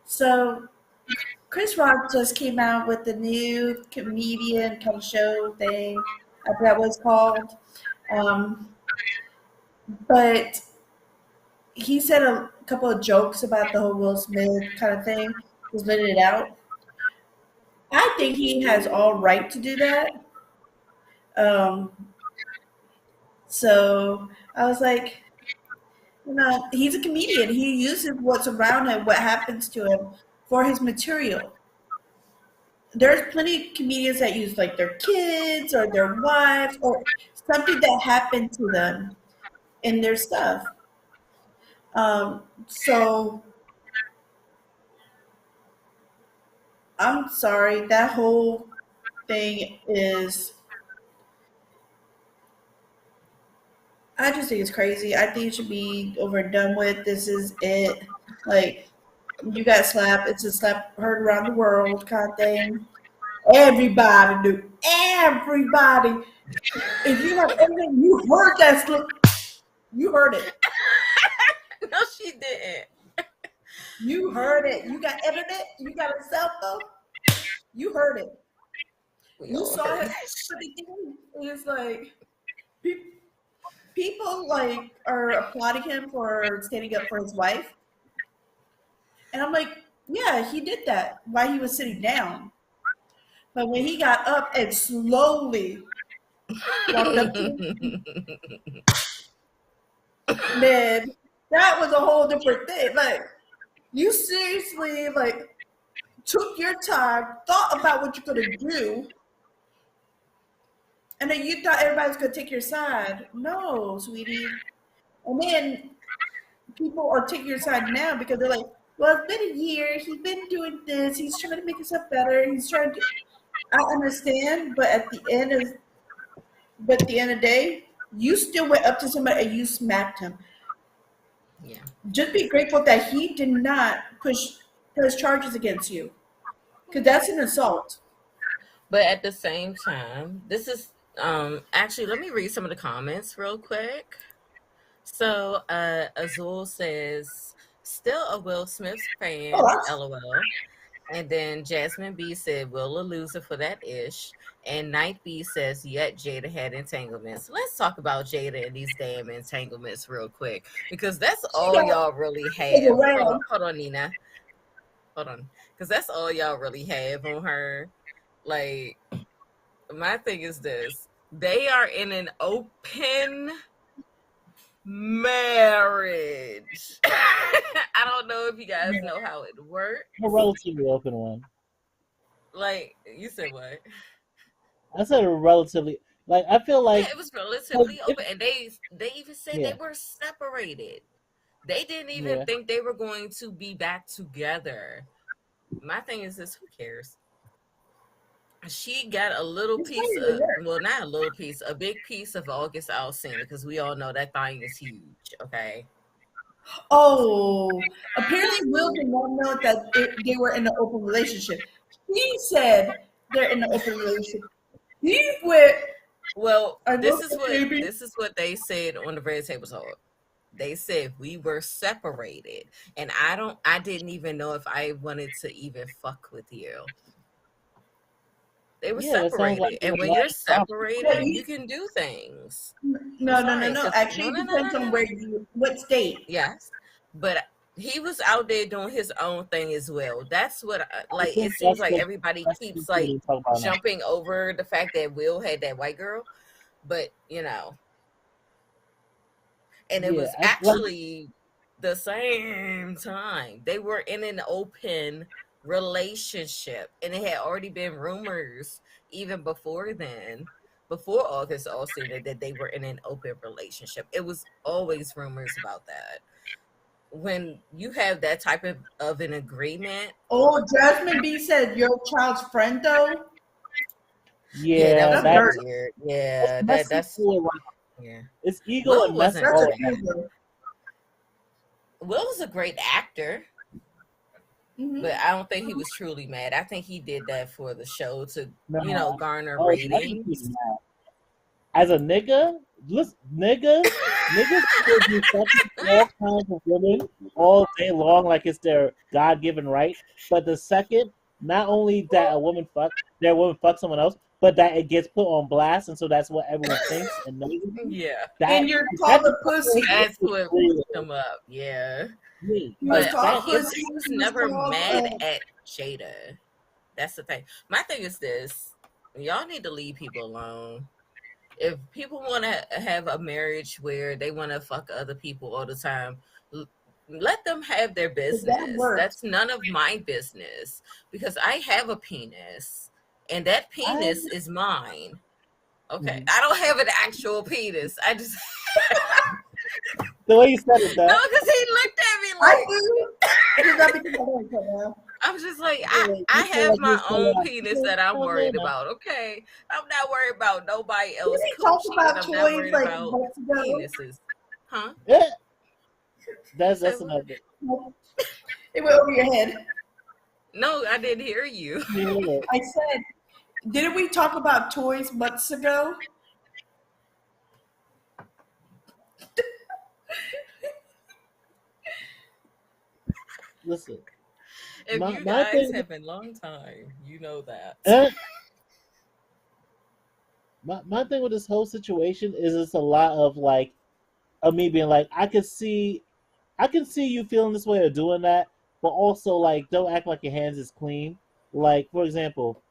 so Chris Rock just came out with the new comedian kind of show thing. I forgot what it's called. Um, but he said a couple of jokes about the whole Will Smith kind of thing. Just letting it out. I think he has all right to do that. Um, so I was like, he's a comedian. He uses what's around him, what happens to him, for his material. There's plenty of comedians that use like their kids or their wives or something that happened to them in their stuff. So I'm sorry, that whole thing is. I just think it's crazy. I think it should be over and done with. This is it. Like, you got slapped. It's a slap heard around the world kind of thing. Everybody knew. Everybody. If you have anything, you heard that slip. You heard it. No, she didn't. You heard it. You got internet. You got a cell phone. You heard it. We You all saw heard it. that But shit. the thing is, like, people like are applauding him for standing up for his wife, and I'm like, yeah, he did that while he was sitting down. But when he got up and slowly walked up to him, man, that was a whole different thing. Like, you seriously, like, took your time, thought about what you're gonna do, and then you thought everybody was gonna take your side. No, sweetie. And then people are taking your side now because they're like, well, it's been a year. He's been doing this. He's trying to make himself better. He's trying to. I understand, but at the end of the day, you still went up to somebody and you smacked him. Yeah. Just be grateful that he did not press charges against you, because that's an assault. But at the same time, this is actually let me read some of the comments real quick. So Azul says, still a Will Smith Oh, fan, that's LOL. And then Jasmine B said, Will a loser for that ish. And Night B says, yet Jada had entanglements. Let's talk about Jada and these damn entanglements real quick. Because that's she all got y'all really have. around. Hold on, Nina. Hold on. Because that's all y'all really have on her. Like, my thing is this. They are in an open marriage. I don't know if you guys know how it works. A relatively open one. Like, you said what? I said a relatively like I feel Yeah, like it was relatively if, open, and they even said they yeah, were separated. They didn't even yeah. think they were going to be back together. My thing is this: who cares? She got a little It's piece not even of, there. well, not a little piece, a big piece of August Alsina, because we all know that thing is huge. Okay. Oh, apparently Will did not know that they were in an open relationship. He said they're in an open relationship. He went, Well, I love that baby. this is what they said on the Red Table Talk. They said we were separated, and I didn't even know if I wanted to even fuck with you. They were Yeah, that sounds like separated, you and know, when not you're a problem. But separated, you you, can do things. I'm no, sorry, no. because Actually, it depends on no. what state. Yes, but he was out there doing his own thing as well. That's what I like. think It seems like the everybody that's the keeps thing like we talk about now. jumping over the fact that Will had that white girl, but and it Yeah, was I, like actually the same time they were in an open relationship, and it had already been rumors even before then, before August Alsina, that they were in an open relationship. It was always rumors about that. When you have that type of an agreement, Oh, Jasmine B said your child's friend though. yeah, that yeah, was a That's little that's dirty. weird. that's Yeah, messy that's too. Like, yeah. it's ego Will and mess wasn't That's all great. around. abusive. Will was a great actor, but Hmm. I don't think he was truly mad. I think he did that for the show to, No, garner oh, definitely ratings. not. As a nigga, listen, niggas will do fucking all kinds of women all day long, like it's their God given right. But the second, not only that their woman fucks someone else, but that it gets put on blast, and so that's what everyone thinks and knows. Yeah, That And you're that called a pussy. that's what real. fucked him up. Yeah, Yeah, He was like but called that. pussy. he was He was never called. mad at Jada. That's the thing. My thing is this: y'all need to leave people alone. If people want to have a marriage where they want to fuck other people all the time, let them have their That business. works. That's none of my business, because I have a penis, and that I penis is mine. Okay, mhm. I don't have an actual penis. I just The way you said it, no, that because he looked at me I like do. It is not because I don't right now. I'm just like yeah, I you feel have like my you're own telling penis that I'm worried Lena. about. Okay, I'm not worried about nobody Didn't else we talk coochie, and about I'm not toys worried like about months ago? penises. Huh? Yeah, You that's said that's what? another. It went over your head. No, I didn't hear you. Yeah, I said, didn't we talk about toys months ago? listen, If you my guys thing, have been long time, you know that. eh, my thing with this whole situation is it's a lot of like of me being like I can see you feeling this way or doing that, but also like don't act like your hands is clean. Like for example,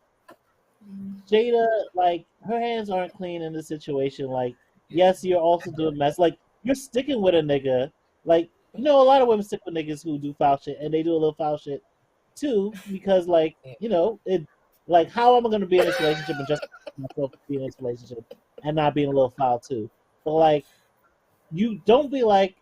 Jada, like her hands aren't clean in this situation. Like yes, you're also doing mess. Like you're sticking with a nigga. Like you know, a lot of women stick with niggas who do foul shit, and they do a little foul shit too, because like Yeah. it like how am I going to be in this relationship and just myself to be in this relationship and not being a little foul too? But like you don't be like,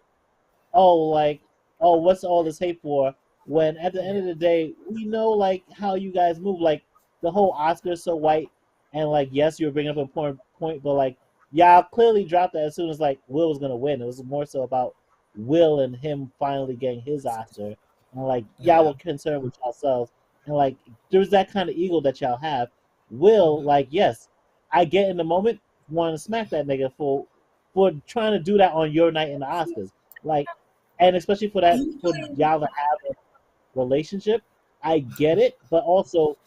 oh, what's all this hate for? When at the end Yeah. of the day, we know like how you guys move. Like the whole Oscar so white, and like yes, you were bringing up an important point, but like y'all clearly dropped that as soon as like Will was gonna win. It was more so about Will and him finally getting his Oscar, and like y'all Yeah. were concerned with yourselves, and like there's that kind of ego that y'all have. Will Hmm. like yes, I get in the moment want to smack that nigga for trying to do that on your night in the Oscars. Like and especially for that for Usually, y'all to have a relationship, I get it, but also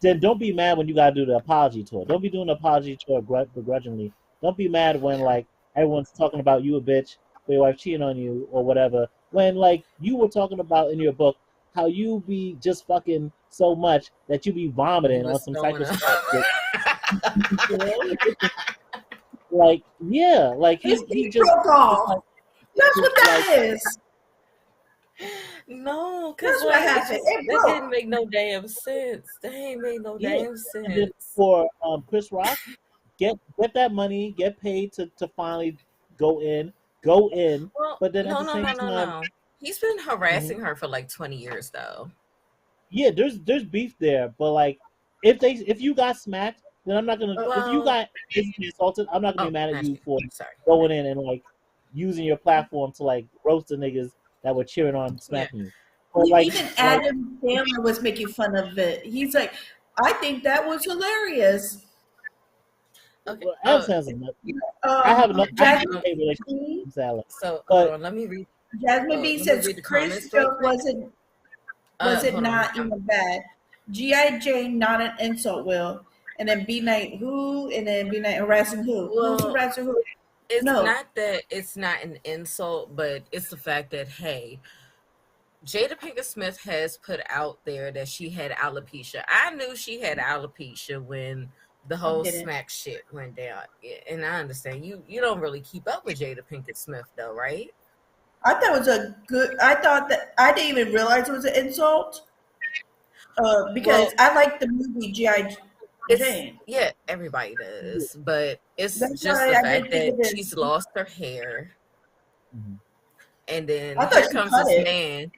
then don't be mad when you gotta do the apology tour. Don't be doing the apology tour begrudgingly. Don't be mad when Yeah. like everyone's talking about you a bitch for your wife cheating on you or whatever. When like you were talking about in your book how you be just fucking so much that you be You vomiting on was some throwing up. psychosomatic shit. Like yeah, like it's he deep just it's protocol. like That's what like that is. No, cause That's what like happened. It that broke. didn't make no damn sense. That ain't make no yeah. damn And then sense. for Chris Rock, get that money, get paid to finally go in, go in. Well, But then at no, the no, same no, no, time, no. He's been mhm, harassing her for like 20 years though. yeah, there's beef there. But like, if you got smacked, then I'm not gonna. If you Well, got physically assaulted, I'm not gonna be oh, mad at not you you. for Sorry. going in and like using your platform to like roast the niggas that were cheering on Yeah. smacking you. But Even like Adam Sandler was making fun of it. He's like, I think that was hilarious. Okay. Adam Sandler's a nut. I have Um, a relationship B, with Adam Sandler, so hold but on, let me read Jasmine B let me says read the Chris comments real joke quick. wasn't Hold on. not even bad. G.I. Jane not an insult, Will. And then B Night who? And then B Night harassing who? Who's Well, harassing who? it's No. not that it's not an insult, but it's the fact that hey, Jada Pinkett Smith has put out there that she had alopecia. I knew she had alopecia when the I whole didn't. smack shit went down. Yeah, and I understand you don't really keep up with Jada Pinkett Smith though, right? I thought it was a good. I thought that I didn't even realize it was an insult. Because Well, I like the movie G.I. it's Jane. yeah, everybody does, but it's That's just why the I fact didn't think that of it. she's lost her hair, mhm, and then I thought here she comes cut this it. man.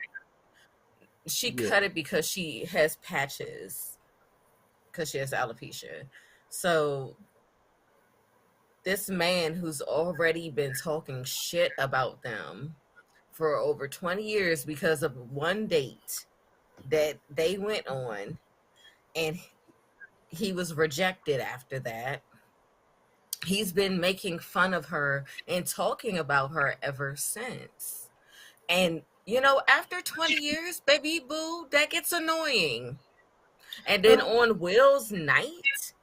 She yeah. cut it because she has patches because she has alopecia. So this man who's already been talking shit about them for over 20 years because of one date that they went on, and he was rejected after that. He's been making fun of her and talking about her ever since. And after 20 years, baby boo, that gets annoying. And then Oh, on Will's night,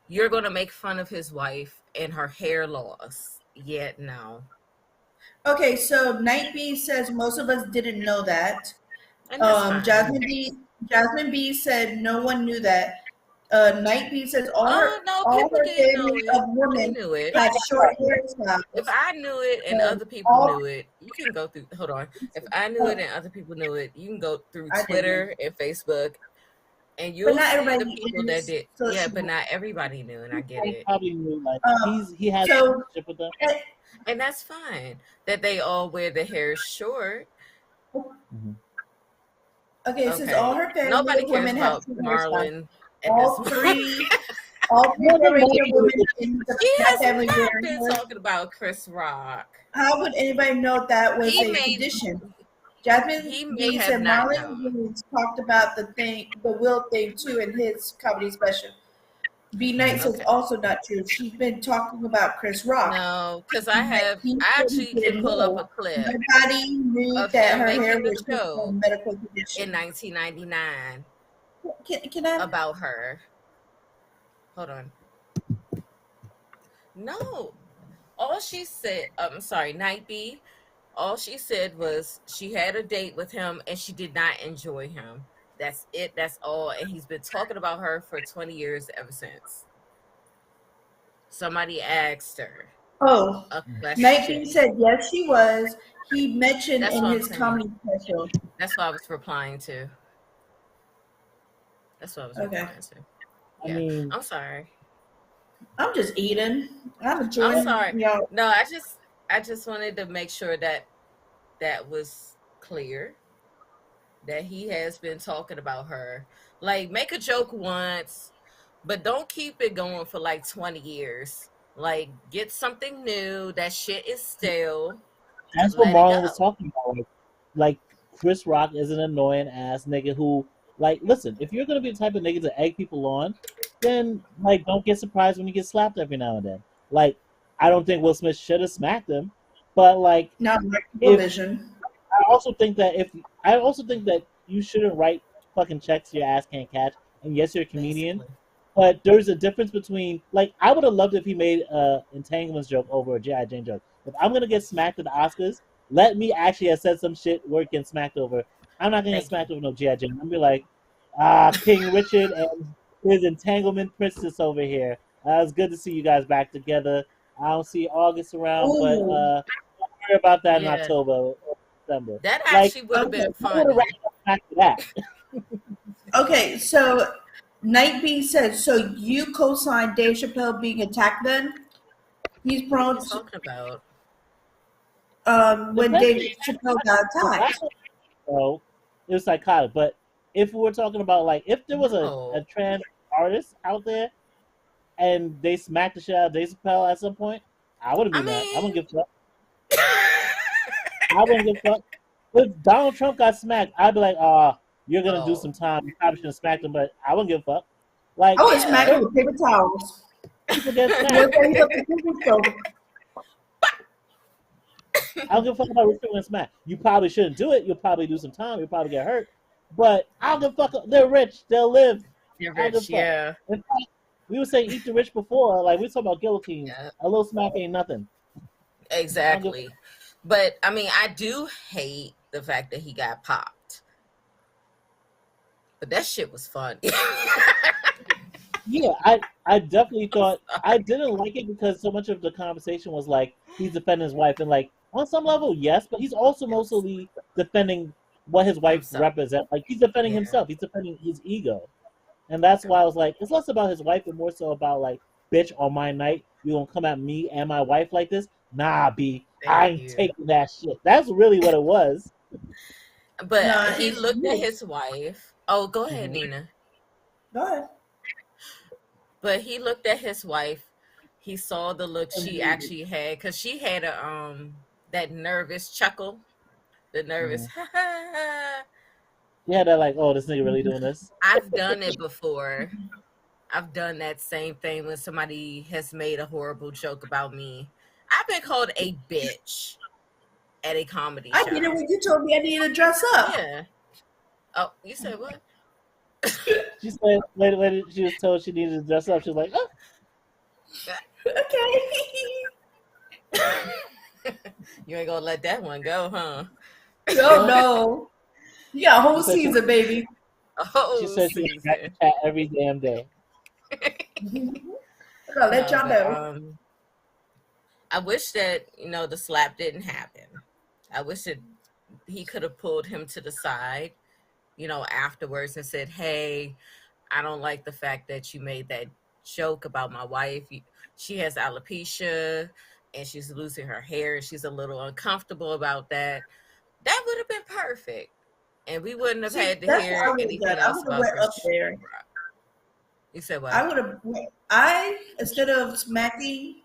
you're going to make fun of his wife and her hair loss. Yet no. okay, so Night B says most of us didn't know that. And that's Um, fine. Jasmine B. Jasmine B said no one knew that. Night B says Oh no, all people her did know family it. of They women knew it. had short If hairstyles. I knew it and Um, other people all knew it, you can go through. Hold on. If I knew it uh, and other people knew it, you can go through I didn't, Twitter and Facebook, and but you'll not see the everybody people that uses did. Yeah, but social. not everybody knew, and I get He it, probably knew like Um, he has a so relationship with them. eh, and that's fine. That they all wear the hair short. Hmm. okay, it says all Okay, her family nobody of cares women have about short hairstyles. Marlon at this All moment. three, all three Well, then generations of women maybe in She that has family wear not been hair. talking about Chris Rock. How would anybody know that was He a may condition? Jasmine he may B have said not Marlon known. Wayans talked about the will thing too in his comedy special. B Night says Okay. also not true. She's been talking about Chris Rock. No, because B Night he I said he actually can didn't pull up a know. clip Nobody knew of that him her hair making a was just a joke medical in condition. 1999 Can I? about her. Hold on. No, all she said, I'm sorry, Night B, all she said was she had a date with him and she did not enjoy him. That's it. That's all. And he's been talking about her for 20 years ever since. Somebody asked her Oh, a Night B question. said yes, she was. He mentioned That's in what I'm his saying. comedy special. That's what I was replying to. That's what I was Okay. replying to. I Yeah. mean, I'm sorry. I'm just eating. I'm I'm oh, enjoying, sorry. No, I just wanted to make sure that that was clear that he has been talking about her. Like, make a joke once, but don't keep it going for like 20 years. Like, get something new. That shit is stale. that's what Let it Marlon was go. talking about. Like Chris Rock is an annoying ass nigga who, like, listen, if you're gonna be the type of nigga to egg people on, then like don't get surprised when you get slapped every now and then. Like, I don't think Will Smith should have smacked him, but like not my if television. I also think that you shouldn't write fucking checks your ass can't catch. And yes, you're a comedian, Basically. but there's a difference between like I would have loved if he made a entanglements joke over a G.I. Jane joke. If I'm gonna get smacked at the Oscars, let me actually have said some shit worth getting smacked over. I'm not gonna get Thank you. smacked over no G.I. Jane. I'm gonna be like, King Richard and his entanglement princess over here. It's good to see you guys back together. I don't see August around, but Oh, worry about that in Yeah. October or December. That Like, actually would have okay. been I would have funny. rather back to that. Okay, so Night B said, so you co-signed Dave Chappelle being attacked then? He's What are you prone to, talking about? when Depends. Dave Chappelle got The last attacked. one, though, it was psychotic. But if we were talking about like if there was a No. trans artist out there and they smacked the shit out of Dave Chappelle at some point, I wouldn't I be mad. I wouldn't mean, give a fuck. I wouldn't give a fuck. If Donald Trump got smacked, I'd be like, you're gonna do oh, some time. You probably shouldn't have smacked him, but I wouldn't give a fuck. Like I would smack him yeah. certain with paper towels. people get You smacked. know, he's up to prison, so I don't give a fuck about Richard and smack. You probably shouldn't do it. You'll probably do some time. You'll probably get hurt. But I don't give a fuck. They're rich. They'll live. You're I don't give rich, a fuck. yeah. In fact, we were saying eat the rich before. Like we were talking about guillotines. Yeah, A little smack ain't nothing. I don't give. exactly. But I mean, I do hate the fact that he got popped. But that shit was fun. Yeah, I definitely thought I didn't like it because so much of the conversation was like he's defending his wife and like on some level yes, but he's also Yes. mostly defending what his wife Himself. represents. Like he's defending Yeah. himself. He's defending his ego. And that's why I was like, it's less about his wife and more so about like, bitch, on my night, you gonna come at me and my wife like this? Nah, B, I Thank ain't you. taking that shit. That's really what it was. But nah, he it's looked at you. his wife. Oh, go ahead, Hmm. Nina. Go ahead. But he looked at his wife. He saw the look she actually had because she had a that nervous chuckle, the nervous. Hmm. Yeah, they're like, oh, this nigga really doing this? I've done it before. I've done that same thing when somebody has made a horrible joke about me. I've been called a bitch at a comedy I did it show. when you told me I needed to dress up. Yeah. Oh, you said what? She said, later, she was told she needed to dress up. She was like, oh, Okay. You ain't gonna let that one go, huh? No, no. no. You got a She whole said season, baby. she Oh, said she got back to season. chat every damn day. I gotta let No, y'all but know. I wish that the slap didn't happen. I wish that he could have pulled him to the side, afterwards and said, "Hey, I don't like the fact that you made that joke about my wife. She has alopecia and she's losing her hair and she's a little uncomfortable about that." That would have been perfect. And we wouldn't have See, had to that's what hear I would have anything done. I else would have about went up Chris there. Rock. You said I what? would have. I instead of smacking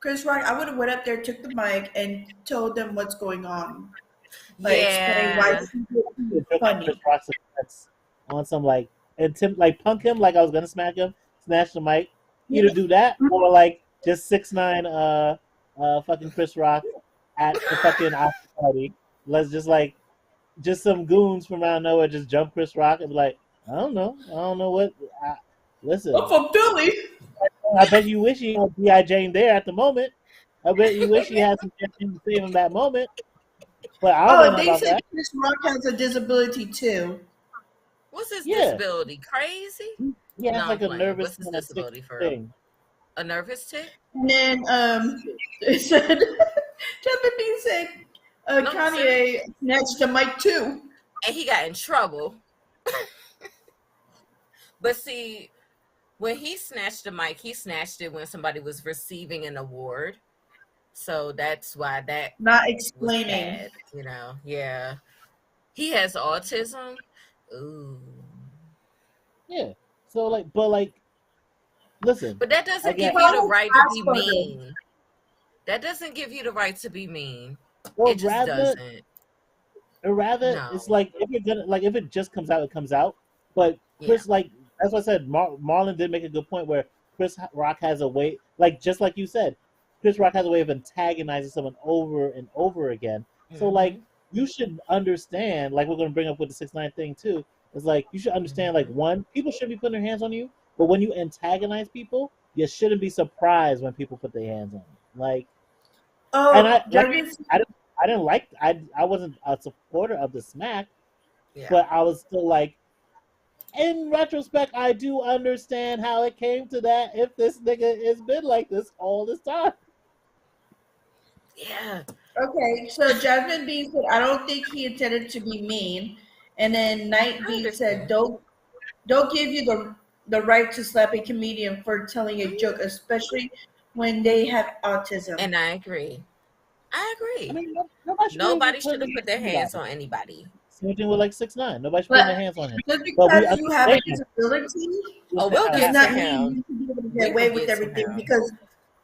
Chris Rock, I would have went up there, took the mic, and told them what's going on. Like explain why Yeah. this is Chris funny. Rock's nuts on some like punk him like I was gonna smack him, snatch the mic. Either do that or like just 6ix9ine fucking Chris Rock at the fucking Oscar party. Let's just some goons from out of nowhere just jump Chris Rock and be like, I don't know what. I, I'm listen, from Philly. I bet you wish you had G.I. Jane there at the moment. I bet you wish you had some Jane to save him that moment. But I don't Oh, know and nothing they about said that. Chris Rock has a disability too. What's his Yeah, disability? Crazy? he No, has I'm like a playing. nervous What's his kind of sick disability for real? thing. A nervous tick? And then they said Justin B said No, he said. Kanye snatched the mic too. And he got in trouble. But see, when he snatched the mic, he snatched it when somebody was receiving an award. So that's why that Not was explaining. bad, you know. Yeah. He has autism. Ooh. Yeah. So like, but like, listen But that doesn't again. give you the Probably right to be Asperger. mean. That doesn't give you the right to be mean. Or It just rather, doesn't. it's No. like if you're gonna like if it just comes out, it comes out. But Yeah. Chris, like as I said, Marlon did make a good point where Chris Rock has a way, like just like you said, Chris Rock has a way of antagonizing someone over and over again. So like Mm-hmm. you should understand, like we're gonna bring up with the 6ix9ine thing too. Is like you should understand, like Mm-hmm. one, people shouldn't be putting their hands on you, but when you antagonize people, you shouldn't be surprised when people put their hands on you. Like, and Oh, I like Jarvis. I didn't like I wasn't a supporter of the smack, Yeah. but I was still like, in retrospect, I do understand how it came to that. If this nigga has been like this all this time, Yeah. Okay, so Jasmine B said, "I don't think he intended to be mean," and then Night I B said, understand. "Don't give you the right to slap a comedian for telling a joke, Mhm. especially when they have autism." And I agree. I I agree. mean, nobody should be Nobody should putting their have put hands their on hands anybody. on anybody. Same thing with like 6ix9ine. Nobody should put But their hands on him. just But we because you have a understand, disability Oh, understand we'll how it does get happened. to not mean him. you can be able to get We away will with get to everything. him. Because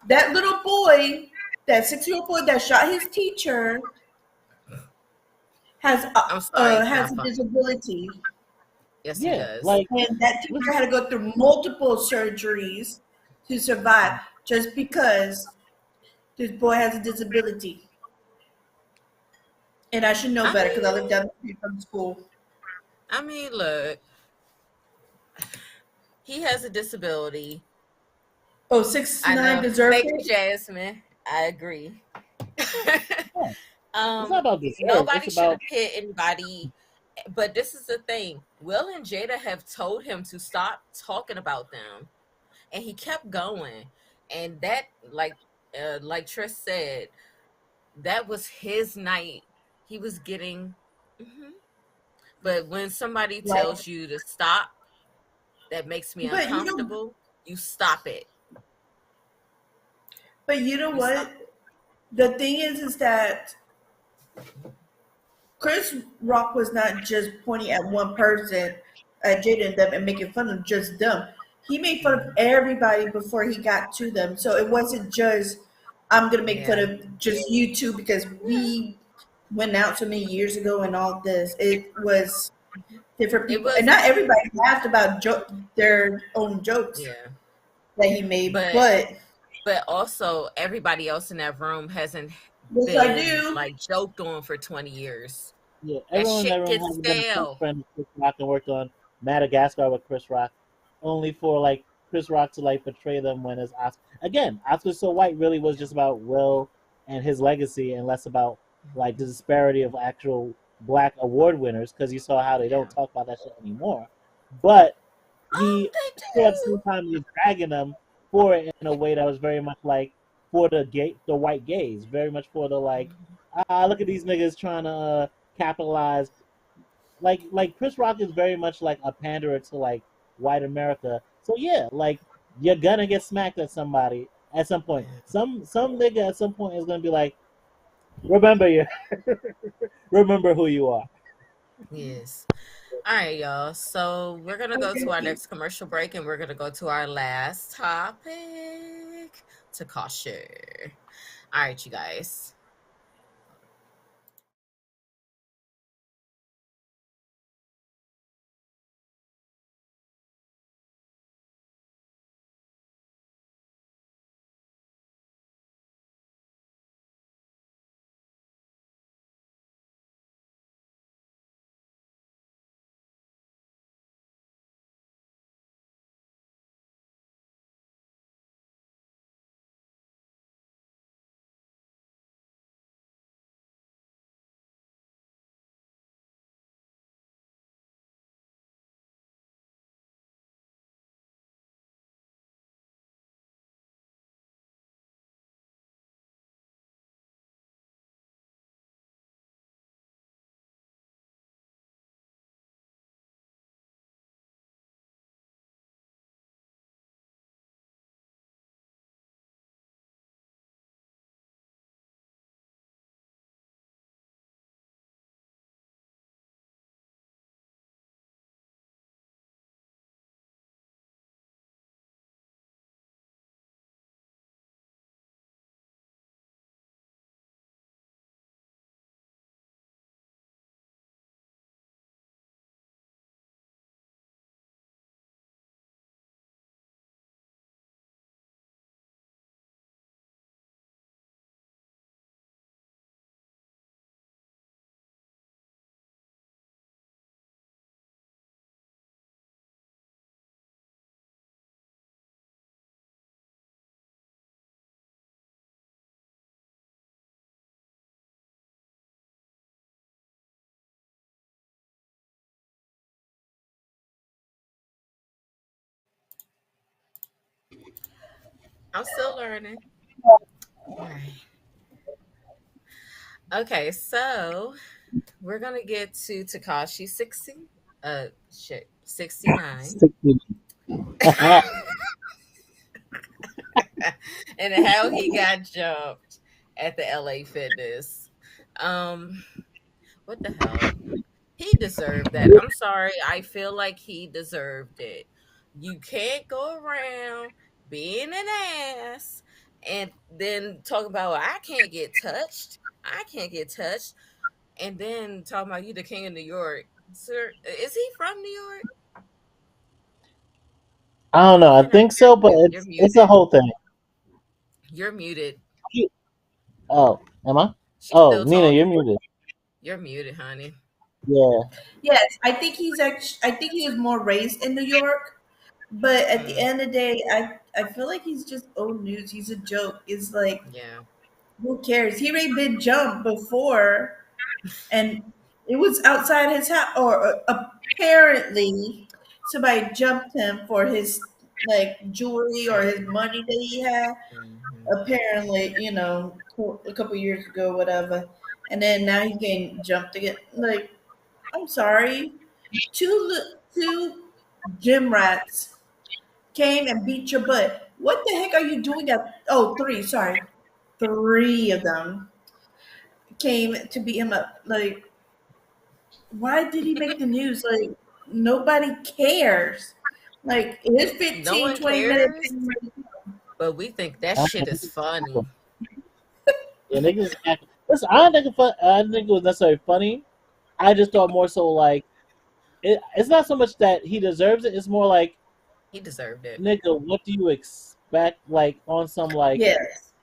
that little boy, that 6-year-old boy that shot his teacher, I'm sorry, it's has not a funny. disability, Yes, he Yeah, does. like and that teacher listen, had to go through multiple surgeries to survive just because this boy has a disability. And I should know I better because I live mean, down the street from the school. look, he has a disability. Oh, six I nine know. deserved Thank you, it. Jasmine. I agree. yeah, it's not about deserve. It's Nobody should about have hit anybody. But this is the thing. Will and Jada have told him to stop talking about them, and he kept going. And that, like Tryst said, that was his night. He was getting. Mhm. But when somebody Like, tells you to stop, that makes me but you know, uncomfortable. You stop it. but you know You stop what? it. The thing is that Chris Rock was not just pointing at one person, at Jada and them, and making fun of just them. He made fun of Mhm. everybody before he got to them. So it wasn't just I'm gonna make fun Yeah. of just you two because Yeah. we went out so many years ago and all this. It was different It people, and was. not everybody laughed about their own jokes Yeah. that he made. But But also everybody else in that room hasn't yes, I been do. like joked on for 20 years. yeah. That Everyone in that shit room gets has been a close stale. friend of Chris Rock and worked on Madagascar with Chris Rock, only for like Chris Rock to like portray them when it's Oscar. Again, Oscar So White really was just about Will and his legacy, and less about like the disparity of actual black award winners, because you saw how they Yeah. don't talk about that shit anymore. But Oh, he they still at the same do. time he was dragging them for it in a way that was very much like for the white gays, very much for the like, look at these niggas trying to capitalize. Like Chris Rock is very much like a panderer to like white America. So yeah, like you're gonna get smacked at somebody at some point. Yeah. Some nigga at some point is gonna be like, remember you, remember who you are. Yes. All right, y'all. So we're gonna go to our Okay. next commercial break, and we're gonna go to our last topic, Takashi. All right, you guys. I'm still learning. Right. Okay, so we're gonna get to Takashi 60. Shit, 69. 60. And how he got jumped at the LA Fitness. Um, what the hell? He deserved that. I'm sorry. I feel like he deserved it. You can't go around being an ass and then talk about I can't get touched. I can't get touched. And then talking about you the king of New York. Sir, is he from New York? I don't know. I You're not think so, but you're it's a muted. whole thing. You're muted. Oh, am I? She's Oh, still Nina, you're talking. muted. You're muted, honey. Yeah. Yes, I think he's actually. I think he was more raised in New York, but at the Mm, end of the day, I feel like he's just old news. He's a joke. It's like yeah. who cares? He already been jumped before, and it was outside his house, or apparently somebody jumped him for his like jewelry or his Chain. money that he had. Hmm. Apparently, a couple years ago, whatever, and then now he's getting jumped again. Like, I'm sorry, two gym rats came and beat your butt. What the heck are you doing? Oh, three. Sorry, three of them came to beat him up. Like, why did he make the news? Like, nobody cares. Like, his No 15, one 20 minute cares, thing. but we think that I shit don't is know. funny. Yeah, niggas. Listen, I don't think I didn't think it was necessarily funny. I just thought more so like it's not so much that he deserves it. It's more like, He deserved it. nigga, what do you expect? Like on some like, Yes.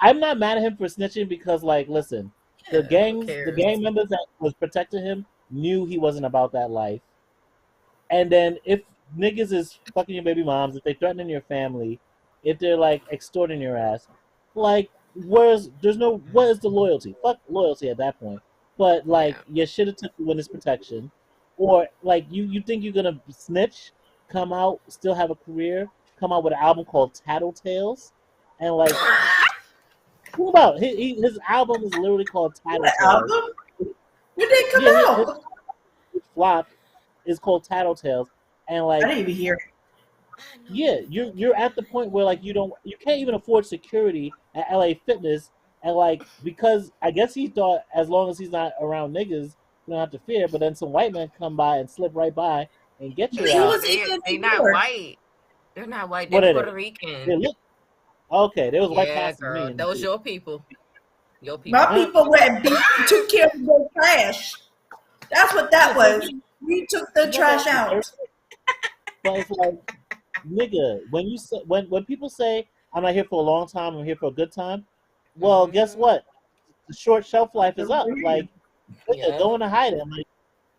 I'm not mad at him for snitching because like, listen, Yeah, who the cares? gang members that was protecting him knew he wasn't about that life. And then if niggas is fucking your baby moms, if they threatening your family, if they're like extorting your ass, like what is the loyalty? Fuck loyalty at that point. But like Yeah. you should have took the witness protection, or like you think you're gonna snitch, come out, still have a career, come out with an album called Tattletales, and like think about it, his album is literally called What Tattletales. album? When did it come Yeah, his out? flop is called Tattletales, and I like didn't even hear it. I know. yeah, you're at the point where like you can't even afford security at LA Fitness, and like because I guess he thought as long as he's not around niggas, you don't have to fear. But then some white men come by and slip right by and get your He No, ass. was even they in New not York. white. They're not white. They're What are Puerto they? They Rican. look okay. There was white Yeah, passing me girl. in the Those group. your people. Your My people. Uh, people went and took care of the trash. That's what yeah, that so was. We took the he got that trash on the out. but it's like nigga, when you say when people say I'm not here for a long time, I'm here for a good time. Well, guess Hmm. what? The short shelf life is up. Agreed. Like nigga, Yep. go into hiding. Like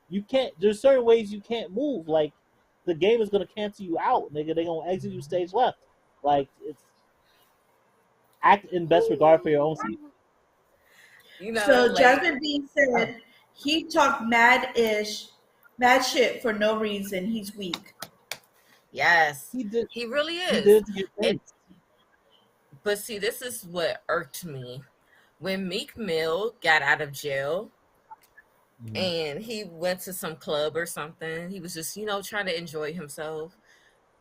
you can't. There's certain ways you can't move. Like the game is gonna cancel you out, nigga. They gonna exit you stage left. Like it's act in best regard for your own safety. You know, So like Jasmine B Oh, said he talked mad shit for no reason. He's weak. yes, he did. he really He is. did it to get And famous. but see, this is what irked me when Meek Mill got out of jail Mhm. and he went to some club or something. He was just, trying to enjoy himself.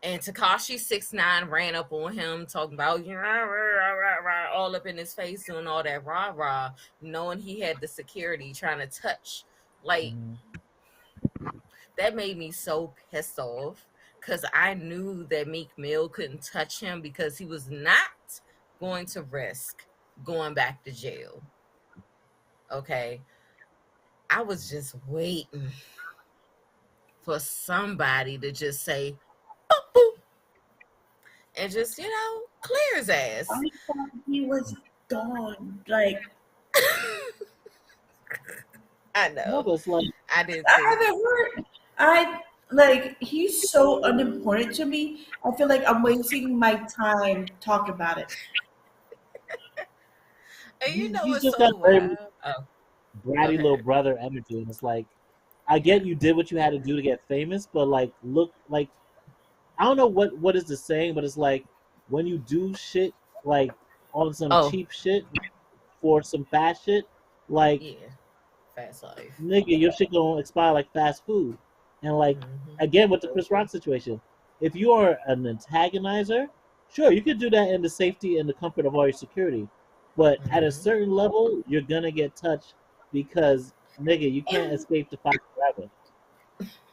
And Takashi 6ix9ine ran up on him talking about rah, rah, rah, rah, all up in his face doing all that rah rah, knowing he had the security trying to touch. Like Mhm. that made me so pissed off because I knew that Meek Mill couldn't touch him because he was not going to risk going back to jail. Okay. I was just waiting for somebody to just say boop, boop, and just, clear his I ass. thought he was gone. Like, I No, know. but it's like I did I too. haven't heard. I like he's so unimportant to me. I feel like I'm wasting my time talking about it. And you know he's what's just got so very wild? Oh, go bratty little ahead. brother energy, and it's like I get you did what you had to do to get famous, but like look like I don't know what is the saying, but it's like when you do shit like on some Oh, cheap shit for some fast shit, like yeah, fast life. nigga, your shit gonna expire like fast food. And like Hmm. again with the Chris Rock situation, if you are an antagonizer, sure you could do that in the safety and the comfort of all your security. But at a Hmm. certain level, you're gonna get touched because nigga, you can't And escape the fight forever.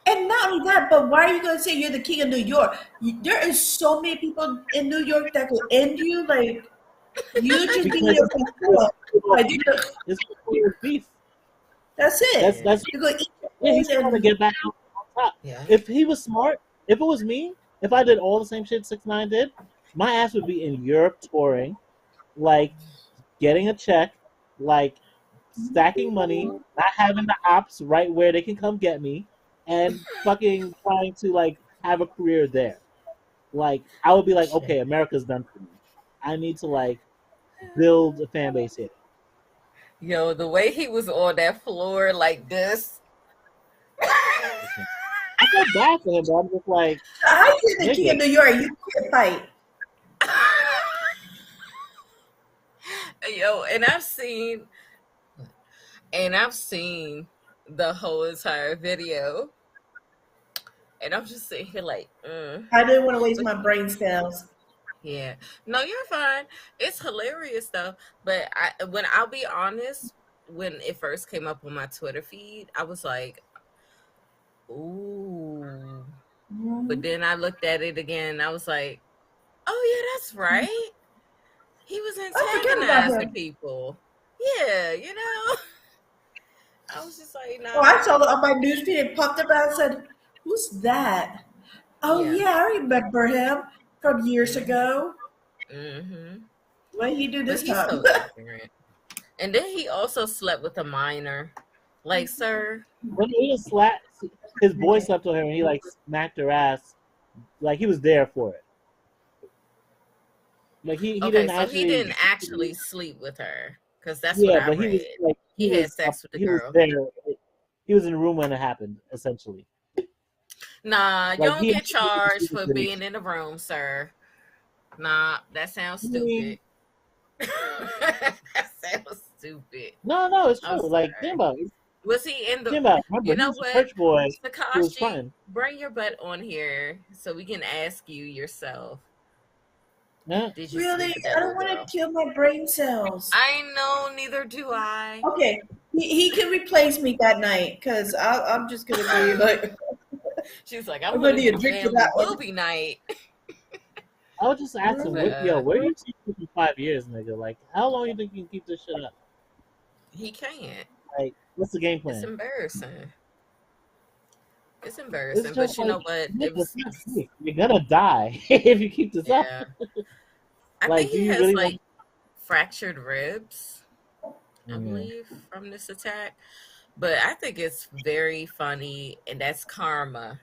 and not only that, but why are you gonna say you're the king of New York? There is so many people in New York that could end you. Like you just be Because here for fun. Like, it's beef. that's That's it. Yeah, that's You're gonna eat your yeah, he's face trying to and get back on top. yeah. If he was smart, if it was me, if I did all the same shit 6ix9ine did, my ass would be in Europe touring, like getting a check, like stacking money, not having the ops right where they can come get me, and fucking trying to like have a career there. Like I would be like, Shit. okay, America's done for me. I need to like build a fan base here. Yo, the way he was on that floor like this. Listen, I feel bad for him, but I'm just like, I see the king of nigga, New York. You can't fight. Yo, and I've seen the whole entire video, and I'm just sitting here like, I didn't want to waste but my brain cells. yeah, no, you're fine. It's hilarious though. But I'll be honest, when it first came up on my Twitter feed, I was like, ooh. But Mhm. then I looked at it again, and I was like, oh yeah, that's right. He was I forgot about antagonizing him. people. Yeah, you know. I was just like, Oh, I nah. saw it on my newsfeed. It popped up. And I said, "Who's that?" Oh Yeah. yeah, I remember him from years Mm-hmm. ago. Mm-hmm. What did he do But this he's time? so ignorant. And then he also slept with a minor. Like, sir. when he was his boy Okay. slept on her and he like smacked her ass, like he was there for it. Like he Okay, didn't so he actually, didn't actually sleep with her. Because that's what yeah, I but he was read. like He had sex with the he was girl. there. He was in the room when it happened, essentially. Nah, you Like don't he get actually didn't charged sleep with for being Denise. in the room, sir. Nah, that sounds I stupid. mean, That sounds stupid. no, it's I'm true. Like think sorry. about it. Was he in the? Think about it. Remember, You he know was a what, church boy who was Takashi? fronting. Bring your butt on here so we can ask you yourself. Yeah, Did you Really? sleep with that I don't little want girl? to kill my brain cells. I know, neither do I. Okay, he can replace me that night because I'm just gonna be like, She's like, I'm I'm gonna gonna need do a drink for family that one. movie night. I would just ask him, But Mhm. where you keep for 5 years, nigga? Like, how long you think you can keep this shit up? he can't. Like, what's the game It's plan? embarrassing. It's It's embarrassing. just But you like, know what? nigga, It it's was not safe. You're gonna die if you keep this up. yeah. I Like, think do he you has really want? like fractured ribs, I Yeah. believe, from this attack. But I think it's very funny, and that's karma.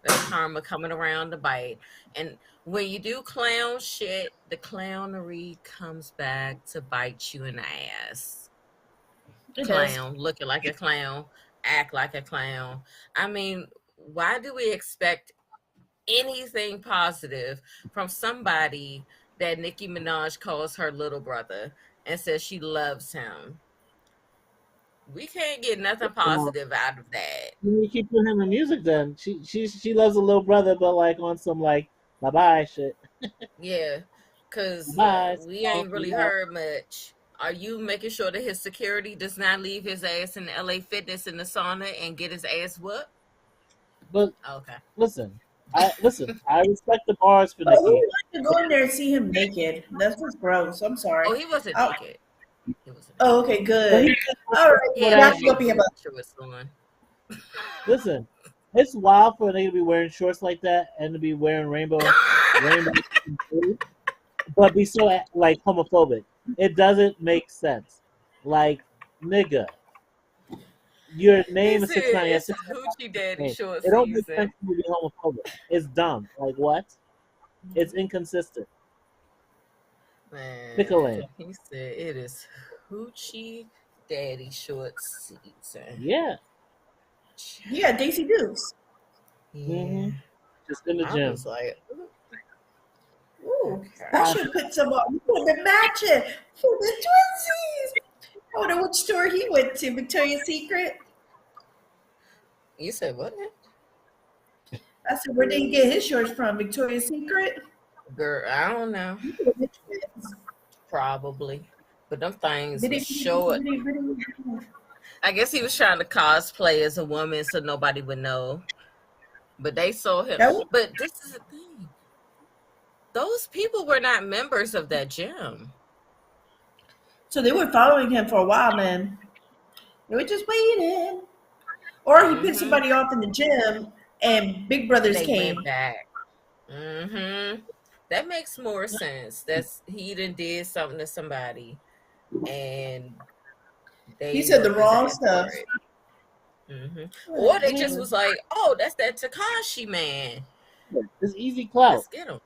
That's karma coming around to bite. And when you do clown shit, the clownery comes back to bite you in the ass. It does. Clown, looking like a clown, act like a clown. I mean, why do we expect anything positive from somebody that Nicki Minaj calls her little brother and says she loves him? We can't get nothing Well, positive out of that. you keep doing him in music. Then she loves a little brother, but like on some like bye bye shit. Yeah, because Bye. we Oh, ain't really heard much. Are you making sure that his security does not leave his ass in the LA Fitness in the sauna and get his ass whooped? but Okay. listen, I respect the bars for But who Nicki. would like to go in there and see him naked? That's just gross. I'm sorry. Oh, he wasn't Oh, naked. He wasn't oh, naked. okay, But he good. just All right, He what had I like back little up here. booty shorts on. listen. It's wild for a nigga to be wearing shorts like that and to be wearing rainbow, but be so like homophobic. It doesn't make sense. Like nigga, your He name is said 6ix9ine. You have it's 6ix9ine Hoochie Daddy name. short It don't make season. sense for you to be homophobic. It's dumb. Like what? It's inconsistent. Pick a lane. Man, he said it is Hoochie Daddy short season. Yeah. Yeah, Daisy Dukes. Yeah. hmm Just in the I was gym. like, Ooh, I Okay. should put some on. We would have been matching for the twinsies. I wonder which store he went to. Victoria's Secret. You said what? I said, where did he get his shorts from? Victoria's Secret? Girl, I don't know. We could have been twins. Probably. But them things Bitty, was bitty, bitty, short. bitty, bitty. I guess he was trying to cosplay as a woman so nobody would know. But they saw him. That was, But this is the thing. Those people were not members of that gym. so they were following him for a while, man. They were just waiting. Or he pissed Mm-hmm. somebody off in the gym and Big And Brothers they went came. back. Mm-hmm. That makes more sense. That's he done did something to somebody and He they said the wrong represented stuff. for it. Mm-hmm. Or they just Whatever. was like, "Oh, that's that Takashi man. It's easy clout. Let's get him."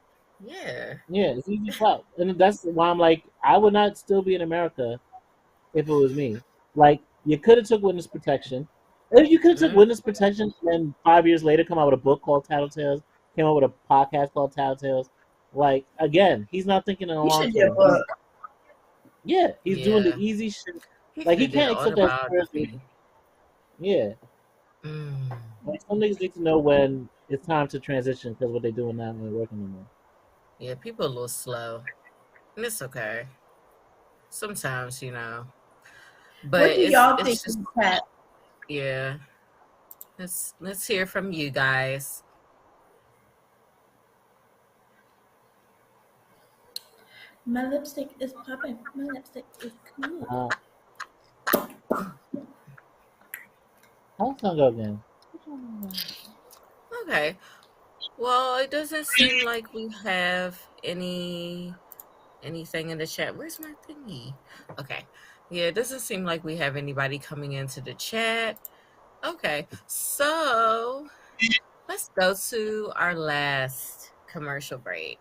Yeah. Yeah, it's easy clout, and that's why I'm like, I would not still be in America if it was me. Like, you could have took witness protection. If you could have took Mm-hmm. witness protection, and then 5 years later come out with a book called Tattletales, came out with a podcast called Tattletales. Like, again, he's not thinking in the He long should get a term. He's book. Yeah, he's doing the Yeah. easy shit. He Like, could he have did an can't accept that seriously. autobiography. Yeah, Mm. like some niggas need to know when it's time to transition because what they're doing now ain't working anymore. Yeah, people a little slow. And it's okay. Sometimes, But What do y'all think it's of just the cat? yeah. Let's hear from you guys. My lipstick is popping. My lipstick is cool. Uh, how's that go again? Okay. Well, it doesn't seem like we have anything in the chat. Where's my thingy? Okay. Yeah, it doesn't seem like we have anybody coming into the chat. Okay. So let's go to our last commercial break.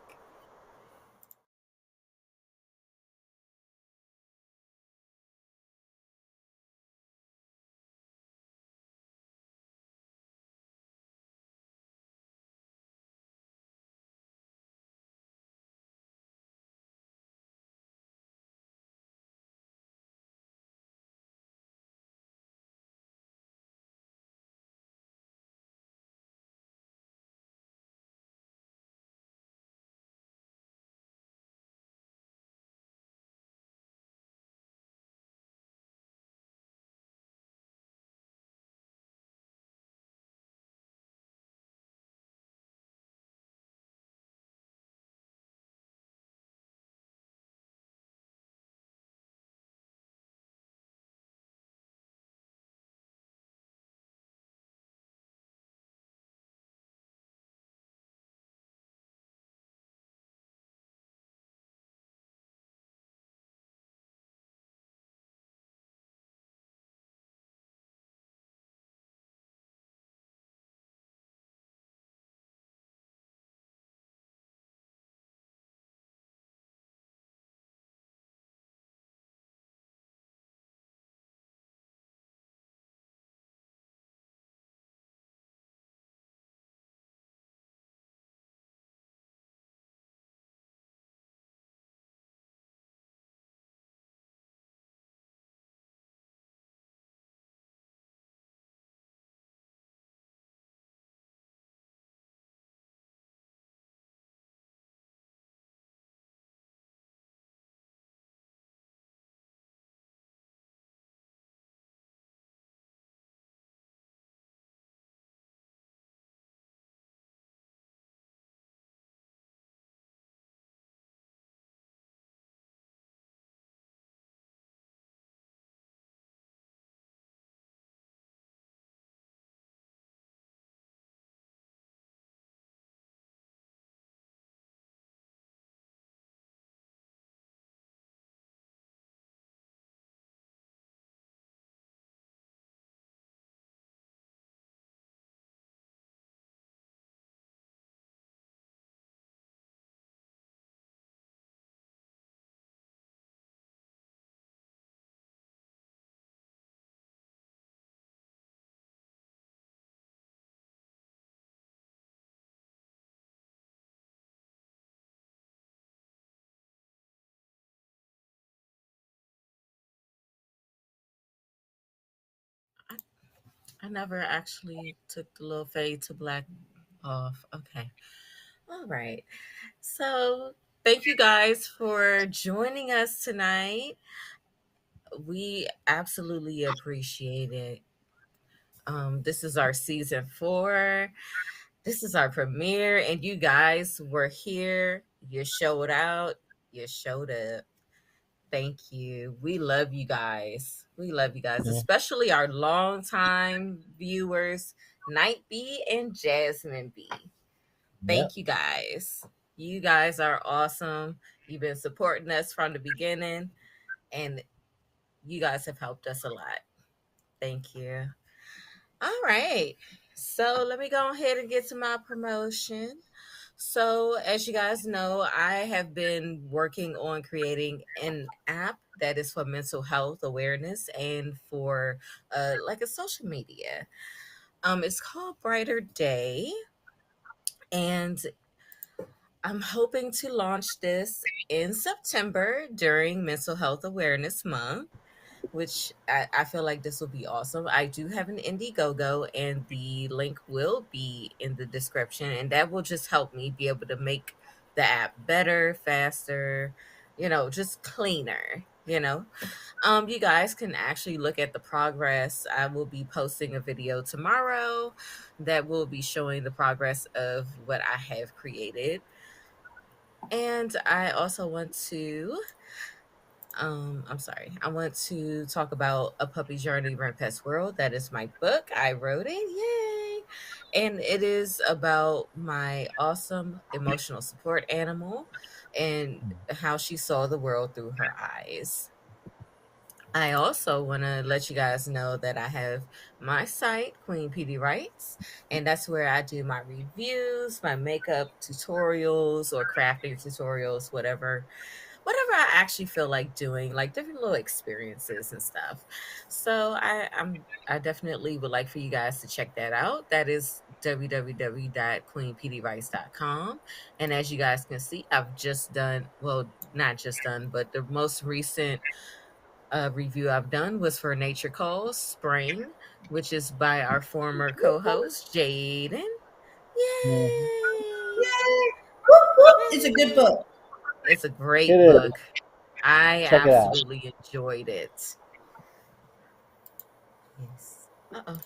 I never actually took the little fade to black off. Okay. All right. So, thank you guys for joining us tonight. We absolutely appreciate it. This is our season 4. This is our premiere, and you guys were here. You showed out. You showed up. Thank you. We love you guys. We love you guys, Yeah. especially our longtime viewers, Night B and Jasmine B. Yep. Thank you guys. You guys are awesome. You've been supporting us from the beginning, and you guys have helped us a lot. Thank you. All right. So let me go ahead and get to my promotion. So, as you guys know, I have been working on creating an app that is for mental health awareness and for like a social media. It's called Brighter Day, and I'm hoping to launch this in September during Mental Health Awareness Month, which I feel like this will be awesome. I do have an Indiegogo, and the link will be in the description, and that will just help me be able to make the app better, faster, just cleaner. You guys can actually look at the progress. I will be posting a video tomorrow that will be showing the progress of what I have created. And I also want to I'm sorry. I want to talk about A Puppy Journey Rent Pets World. That is my book. I wrote it. Yay. And it is about my awesome emotional support animal and how she saw the world through her eyes. I also want to let you guys know that I have my site, Queen Pedii Writes, and that's where I do my reviews, my makeup tutorials, or crafting tutorials, whatever I actually feel like doing, like different little experiences and stuff. So I definitely would like for you guys to check that out. That is www.queenpdrice.com. And as you guys can see, I've just done, well, not just done, but the most recent review I've done was for Nature Calls Spring, which is by our former co-host Jaden. Mhm. Yay! Yay! Whoop, whoop. It's a good Yay! book. It's a It great is. book. I Check it out. absolutely enjoyed it. Yes. Uh oh.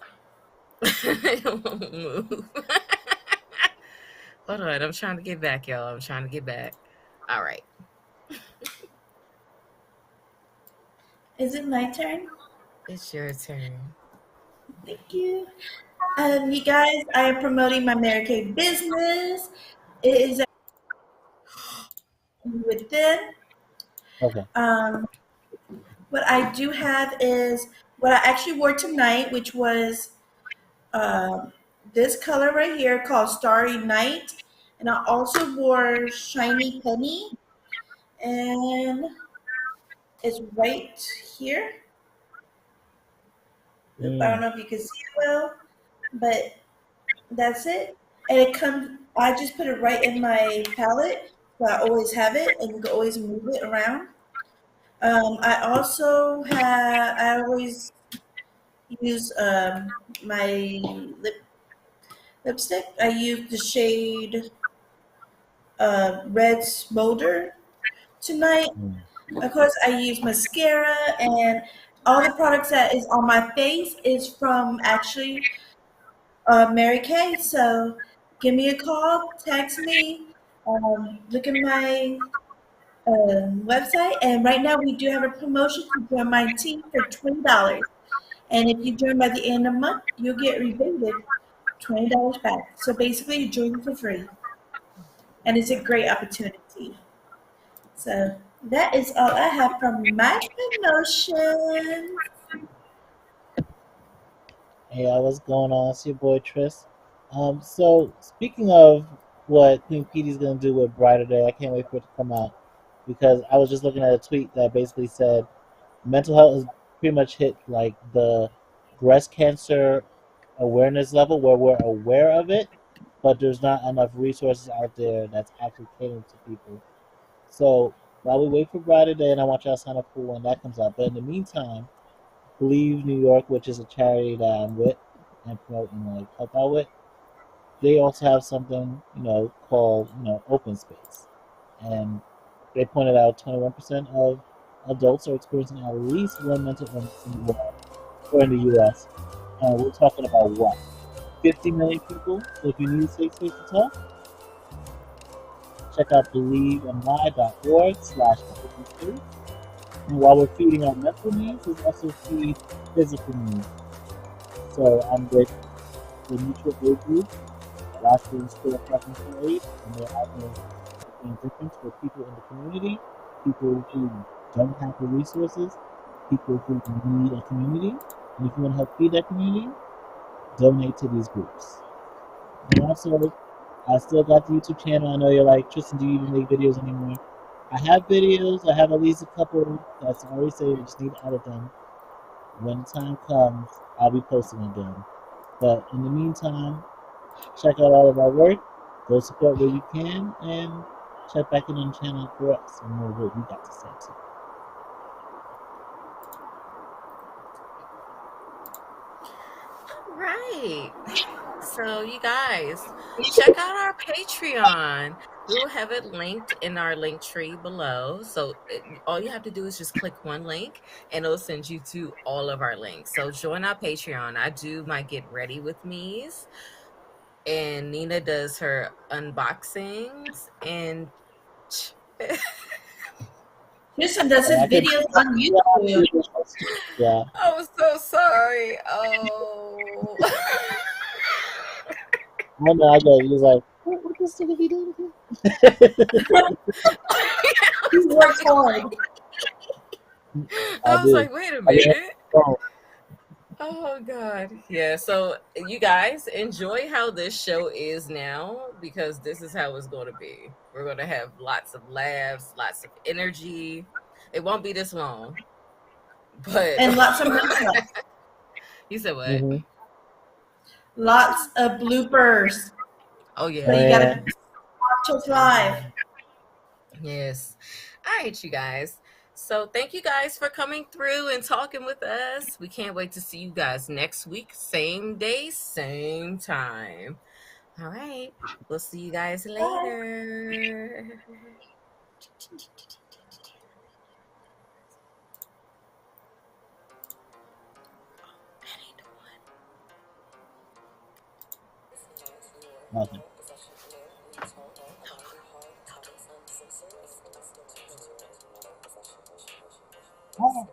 It won't move. Hold on. I'm trying to get back, y'all. I'm trying to get back. All right. Is it my turn? It's your turn. Thank you. You guys, I am promoting my Mary Kay business. It is within. Okay. Um, what I do have is what I actually wore tonight, which was um, this color right here called Starry Night. And I also wore Shiny Penny, and it's right here. Oop, I don't Mm. know if you can see it well, but that's it. And it comes, I just put it right in my palette, so I always have it and you can always move it around. I also have, I always use my lipstick. I use the shade Red Smolder tonight. Mm. Of course, I use mascara, and all the products that is on my face is from actually Mary Kay. So give me a call, text me, look at my website. And right now we do have a promotion to join my team for $20. And if you join by the end of the month, you'll get rebated $20 back. So basically, you join for free, and it's a great opportunity. So that is all I have from my promotion. Hey, what's going on? It's your boy Tryst. So speaking of what Queen Petey's gonna do with Brighter Day, I can't wait for it to come out because I was just looking at a tweet that basically said mental health has pretty much hit like the breast cancer awareness level where we're aware of it, but there's not enough resources out there that's actually catering to people. So while we wait for Brighter Day, and I want y'all to sign up for when that comes out. But in the meantime, Believe New York, which is a charity that I'm with. and promote and like help out with. They also have something called open space, and they pointed out 21% of adults are experiencing at least one mental illness in the world or in the U.S. And we're talking about what 50 million people. So if you need a safe space to talk, check out believeandlie.org/open space. And while we're feeding our mental needs, let's also feed physical needs. So I'm with the mutual aid group. Alaska is still prepping for aid, and they're out there making a difference for people in the community, people who don't have the resources, people who need a community. And if you want to help feed that community, donate to these groups. And also, I still got the YouTube channel. I know you're like, Tristan, do you even make videos anymore? I have videos. I have at least a couple that's already saved. I just need to edit them. When the time comes, I'll be posting again. But in the meantime, check out all of our work. Go support where you can, and check back in on the channel for us and more what we got to say too. Right. So, you guys, check out our Patreon. We will have it linked in our link tree below. So, all you have to do is just click one link and it'll send you to all of our links. So, join our Patreon. I do my Get Ready with Me's, and Nina does her unboxings. And Tristan does And his I can videos on yeah, YouTube. yeah. I'm so sorry. Oh. I know. I get it. He's like, what this gonna be doing here? He works hard. I I was do. like, wait a I mean, minute. Oh God. Yeah. So you guys enjoy how this show is now, because this is how it's going to be. We're going to have lots of laughs, lots of energy. It won't be this long, but And lots of mashups. you said what? mm-hmm. Lots of bloopers. Oh So you gotta yeah. And watch us live. Yes. All right, you guys. So thank you guys for coming through and talking with us. We can't wait to see you guys next week, same day, same time. All right. We'll see you guys Bye. later. That ain't the one. nothing. Don't do it. Don't do it. Oh.